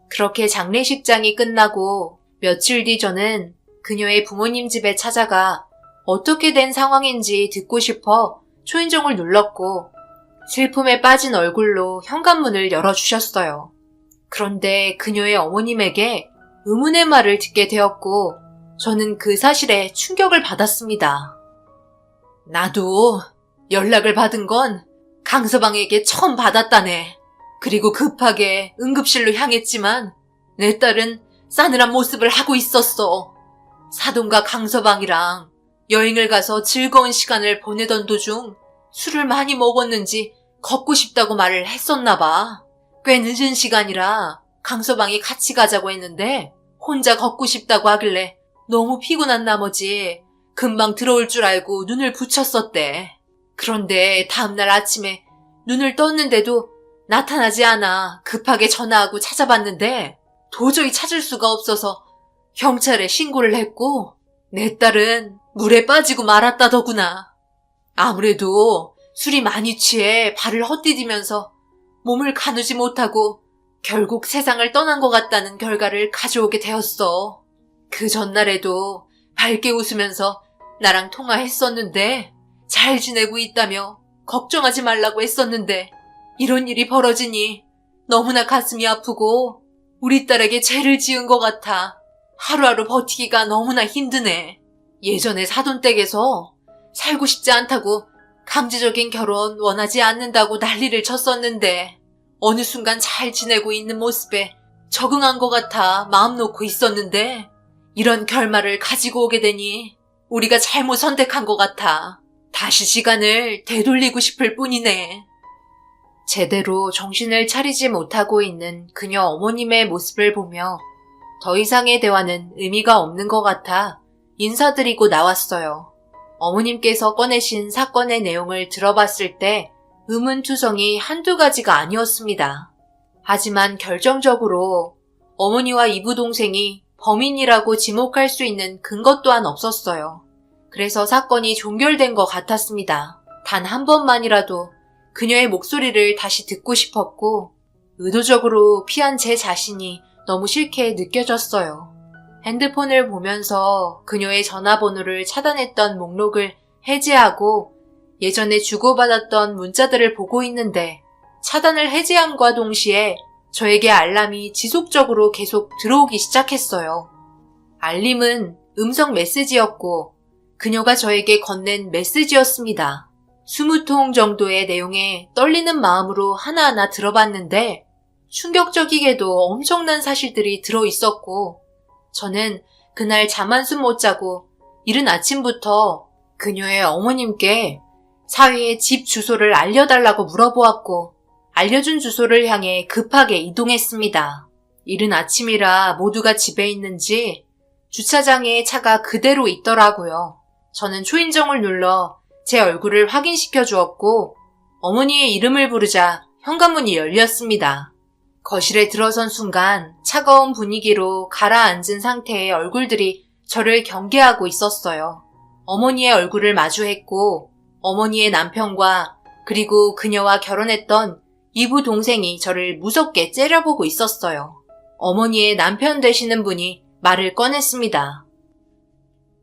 그렇게 장례식장이 끝나고 며칠 뒤 저는 그녀의 부모님 집에 찾아가 어떻게 된 상황인지 듣고 싶어 초인종을 눌렀고 슬픔에 빠진 얼굴로 현관문을 열어주셨어요. 그런데 그녀의 어머님에게 의문의 말을 듣게 되었고 저는 그 사실에 충격을 받았습니다. 나도 연락을 받은 건 강서방에게 처음 받았다네. 그리고 급하게 응급실로 향했지만 내 딸은 싸늘한 모습을 하고 있었어. 사돈과 강서방이랑 여행을 가서 즐거운 시간을 보내던 도중 술을 많이 먹었는지 걷고 싶다고 말을 했었나 봐. 꽤 늦은 시간이라 강서방이 같이 가자고 했는데 혼자 걷고 싶다고 하길래 너무 피곤한 나머지 금방 들어올 줄 알고 눈을 붙였었대. 그런데 다음날 아침에 눈을 떴는데도 나타나지 않아 급하게 전화하고 찾아봤는데 도저히 찾을 수가 없어서 경찰에 신고를 했고 내 딸은 물에 빠지고 말았다더구나. 아무래도 술이 많이 취해 발을 헛디디면서 몸을 가누지 못하고 결국 세상을 떠난 것 같다는 결과를 가져오게 되었어. 그 전날에도 밝게 웃으면서 나랑 통화했었는데 잘 지내고 있다며 걱정하지 말라고 했었는데 이런 일이 벌어지니 너무나 가슴이 아프고 우리 딸에게 죄를 지은 것 같아 하루하루 버티기가 너무나 힘드네. 예전에 사돈 댁에서 살고 싶지 않다고 강제적인 결혼 원하지 않는다고 난리를 쳤었는데 어느 순간 잘 지내고 있는 모습에 적응한 것 같아 마음 놓고 있었는데 이런 결말을 가지고 오게 되니 우리가 잘못 선택한 것 같아. 다시 시간을 되돌리고 싶을 뿐이네. 제대로 정신을 차리지 못하고 있는 그녀 어머님의 모습을 보며 더 이상의 대화는 의미가 없는 것 같아 인사드리고 나왔어요. 어머님께서 꺼내신 사건의 내용을 들어봤을 때 의문투성이 한두 가지가 아니었습니다. 하지만 결정적으로 어머니와 이부 동생이 범인이라고 지목할 수 있는 근거 또한 없었어요. 그래서 사건이 종결된 것 같았습니다. 단 한 번만이라도 그녀의 목소리를 다시 듣고 싶었고 의도적으로 피한 제 자신이 너무 싫게 느껴졌어요. 핸드폰을 보면서 그녀의 전화번호를 차단했던 목록을 해제하고 예전에 주고받았던 문자들을 보고 있는데 차단을 해제함과 동시에 저에게 알람이 지속적으로 계속 들어오기 시작했어요. 알림은 음성 메시지였고 그녀가 저에게 건넨 메시지였습니다. 20통 정도의 내용에 떨리는 마음으로 하나하나 들어봤는데 충격적이게도 엄청난 사실들이 들어있었고 저는 그날 잠 한숨 못 자고 이른 아침부터 그녀의 어머님께 사위의 집 주소를 알려달라고 물어보았고 알려준 주소를 향해 급하게 이동했습니다. 이른 아침이라 모두가 집에 있는지 주차장에 차가 그대로 있더라고요. 저는 초인종을 눌러 제 얼굴을 확인시켜 주었고 어머니의 이름을 부르자 현관문이 열렸습니다. 거실에 들어선 순간 차가운 분위기로 가라앉은 상태의 얼굴들이 저를 경계하고 있었어요. 어머니의 얼굴을 마주했고 어머니의 남편과 그리고 그녀와 결혼했던 이부 동생이 저를 무섭게 째려보고 있었어요. 어머니의 남편 되시는 분이 말을 꺼냈습니다.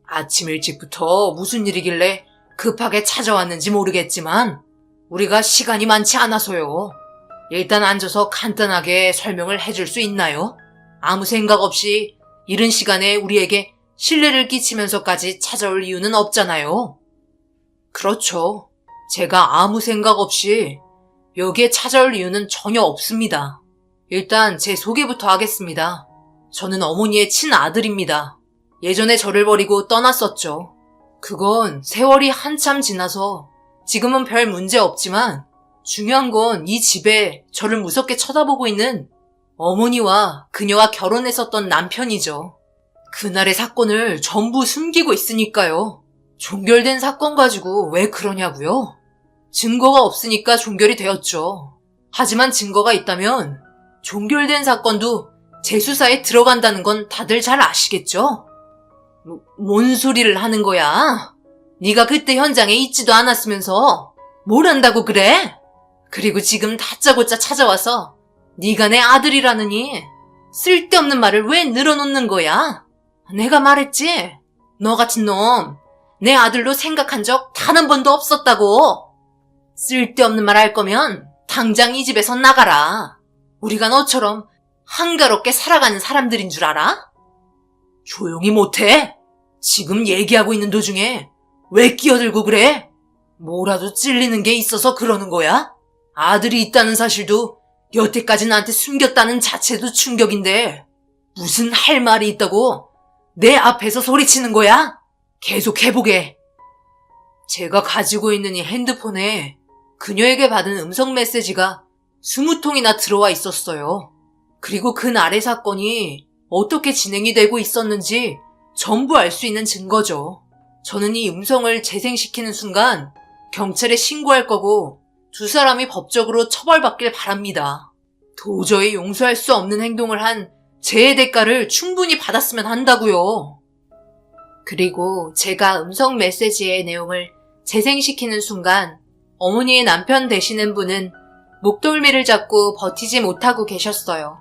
아침 일찍부터 무슨 일이길래 급하게 찾아왔는지 모르겠지만 우리가 시간이 많지 않아서요. 일단 앉아서 간단하게 설명을 해줄 수 있나요? 아무 생각 없이 이른 시간에 우리에게 신뢰를 끼치면서까지 찾아올 이유는 없잖아요. 그렇죠. 제가 아무 생각 없이 여기에 찾아올 이유는 전혀 없습니다. 일단 제 소개부터 하겠습니다. 저는 어머니의 친아들입니다. 예전에 저를 버리고 떠났었죠. 그건 세월이 한참 지나서 지금은 별 문제 없지만 중요한 건 이 집에 저를 무섭게 쳐다보고 있는 어머니와 그녀와 결혼했었던 남편이죠. 그날의 사건을 전부 숨기고 있으니까요. 종결된 사건 가지고 왜 그러냐고요? 증거가 없으니까 종결이 되었죠. 하지만 증거가 있다면 종결된 사건도 재수사에 들어간다는 건 다들 잘 아시겠죠? 뭔 소리를 하는 거야? 네가 그때 현장에 있지도 않았으면서 뭘 안다고 그래? 그리고 지금 다짜고짜 찾아와서 네가 내 아들이라느니 쓸데없는 말을 왜 늘어놓는 거야? 내가 말했지? 너 같은 놈 내 아들로 생각한 적 단 한 번도 없었다고. 쓸데없는 말 할 거면 당장 이 집에서 나가라. 우리가 너처럼 한가롭게 살아가는 사람들인 줄 알아? 조용히 못해? 지금 얘기하고 있는 도중에 왜 끼어들고 그래? 뭐라도 찔리는 게 있어서 그러는 거야? 아들이 있다는 사실도 여태까지 나한테 숨겼다는 자체도 충격인데 무슨 할 말이 있다고 내 앞에서 소리치는 거야? 계속 해보게. 제가 가지고 있는 이 핸드폰에 그녀에게 받은 음성 메시지가 20통이나 들어와 있었어요. 그리고 그날의 사건이 어떻게 진행이 되고 있었는지 전부 알 수 있는 증거죠. 저는 이 음성을 재생시키는 순간 경찰에 신고할 거고 두 사람이 법적으로 처벌받길 바랍니다. 도저히 용서할 수 없는 행동을 한 죄의 대가를 충분히 받았으면 한다고요. 그리고 제가 음성 메시지의 내용을 재생시키는 순간 어머니의 남편 되시는 분은 목덜미를 잡고 버티지 못하고 계셨어요.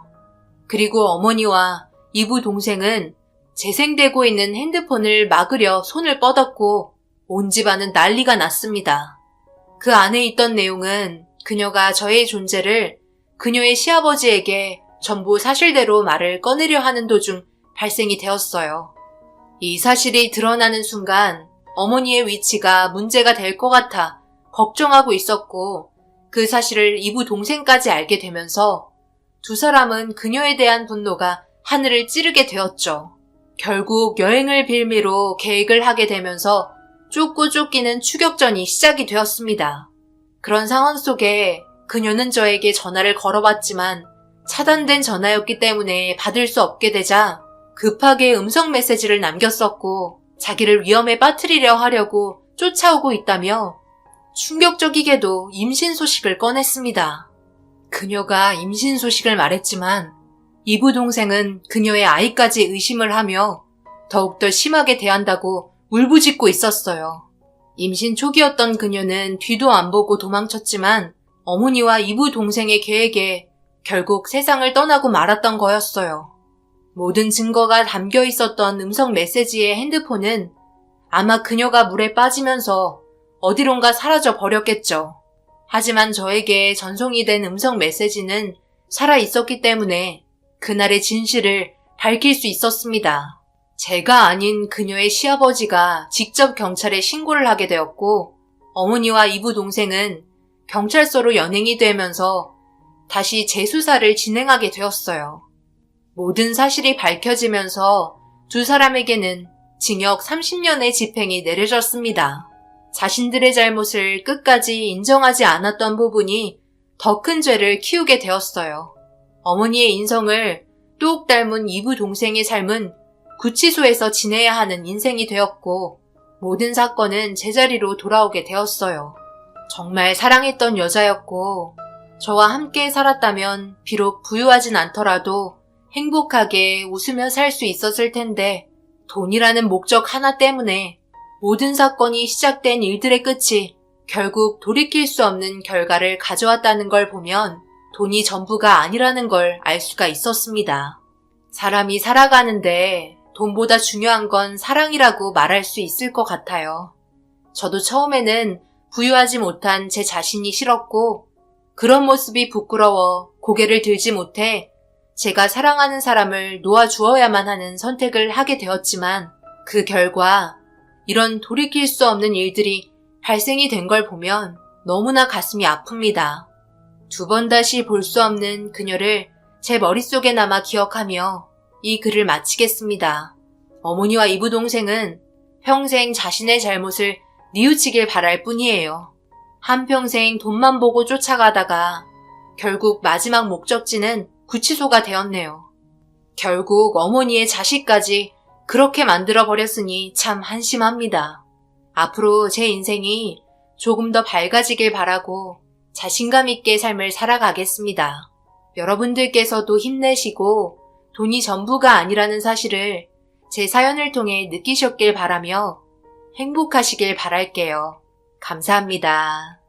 그리고 어머니와 이부 동생은 재생되고 있는 핸드폰을 막으려 손을 뻗었고 온 집안은 난리가 났습니다. 그 안에 있던 내용은 그녀가 저의 존재를 그녀의 시아버지에게 전부 사실대로 말을 꺼내려 하는 도중 발생이 되었어요. 이 사실이 드러나는 순간 어머니의 위치가 문제가 될 것 같아 걱정하고 있었고 그 사실을 이부 동생까지 알게 되면서 두 사람은 그녀에 대한 분노가 하늘을 찌르게 되었죠. 결국 여행을 빌미로 계획을 하게 되면서 쫓고 쫓기는 추격전이 시작이 되었습니다. 그런 상황 속에 그녀는 저에게 전화를 걸어봤지만 차단된 전화였기 때문에 받을 수 없게 되자 급하게 음성 메시지를 남겼었고 자기를 위험에 빠뜨리려 하려고 쫓아오고 있다며 충격적이게도 임신 소식을 꺼냈습니다. 그녀가 임신 소식을 말했지만 이부 동생은 그녀의 아이까지 의심을 하며 더욱더 심하게 대한다고 울부짖고 있었어요. 임신 초기였던 그녀는 뒤도 안 보고 도망쳤지만 어머니와 이부 동생의 계획에 결국 세상을 떠나고 말았던 거였어요. 모든 증거가 담겨 있었던 음성 메시지의 핸드폰은 아마 그녀가 물에 빠지면서 어디론가 사라져 버렸겠죠. 하지만 저에게 전송이 된 음성 메시지는 살아 있었기 때문에 그날의 진실을 밝힐 수 있었습니다. 제가 아닌 그녀의 시아버지가 직접 경찰에 신고를 하게 되었고 어머니와 이부 동생은 경찰서로 연행이 되면서 다시 재수사를 진행하게 되었어요. 모든 사실이 밝혀지면서 두 사람에게는 징역 30년의 집행이 내려졌습니다. 자신들의 잘못을 끝까지 인정하지 않았던 부분이 더 큰 죄를 키우게 되었어요. 어머니의 인성을 똑 닮은 이부 동생의 삶은 구치소에서 지내야 하는 인생이 되었고 모든 사건은 제자리로 돌아오게 되었어요. 정말 사랑했던 여자였고 저와 함께 살았다면 비록 부유하진 않더라도 행복하게 웃으며 살 수 있었을 텐데 돈이라는 목적 하나 때문에 모든 사건이 시작된 일들의 끝이 결국 돌이킬 수 없는 결과를 가져왔다는 걸 보면 돈이 전부가 아니라는 걸 알 수가 있었습니다. 사람이 살아가는데 돈보다 중요한 건 사랑이라고 말할 수 있을 것 같아요. 저도 처음에는 부유하지 못한 제 자신이 싫었고 그런 모습이 부끄러워 고개를 들지 못해 제가 사랑하는 사람을 놓아주어야만 하는 선택을 하게 되었지만 그 결과 이런 돌이킬 수 없는 일들이 발생이 된 걸 보면 너무나 가슴이 아픕니다. 두 번 다시 볼 수 없는 그녀를 제 머릿속에 남아 기억하며 이 글을 마치겠습니다. 어머니와 이부 동생은 평생 자신의 잘못을 뉘우치길 바랄 뿐이에요. 한평생 돈만 보고 쫓아가다가 결국 마지막 목적지는 구치소가 되었네요. 결국 어머니의 자식까지 그렇게 만들어버렸으니 참 한심합니다. 앞으로 제 인생이 조금 더 밝아지길 바라고 자신감 있게 삶을 살아가겠습니다. 여러분들께서도 힘내시고 돈이 전부가 아니라는 사실을 제 사연을 통해 느끼셨길 바라며 행복하시길 바랄게요. 감사합니다.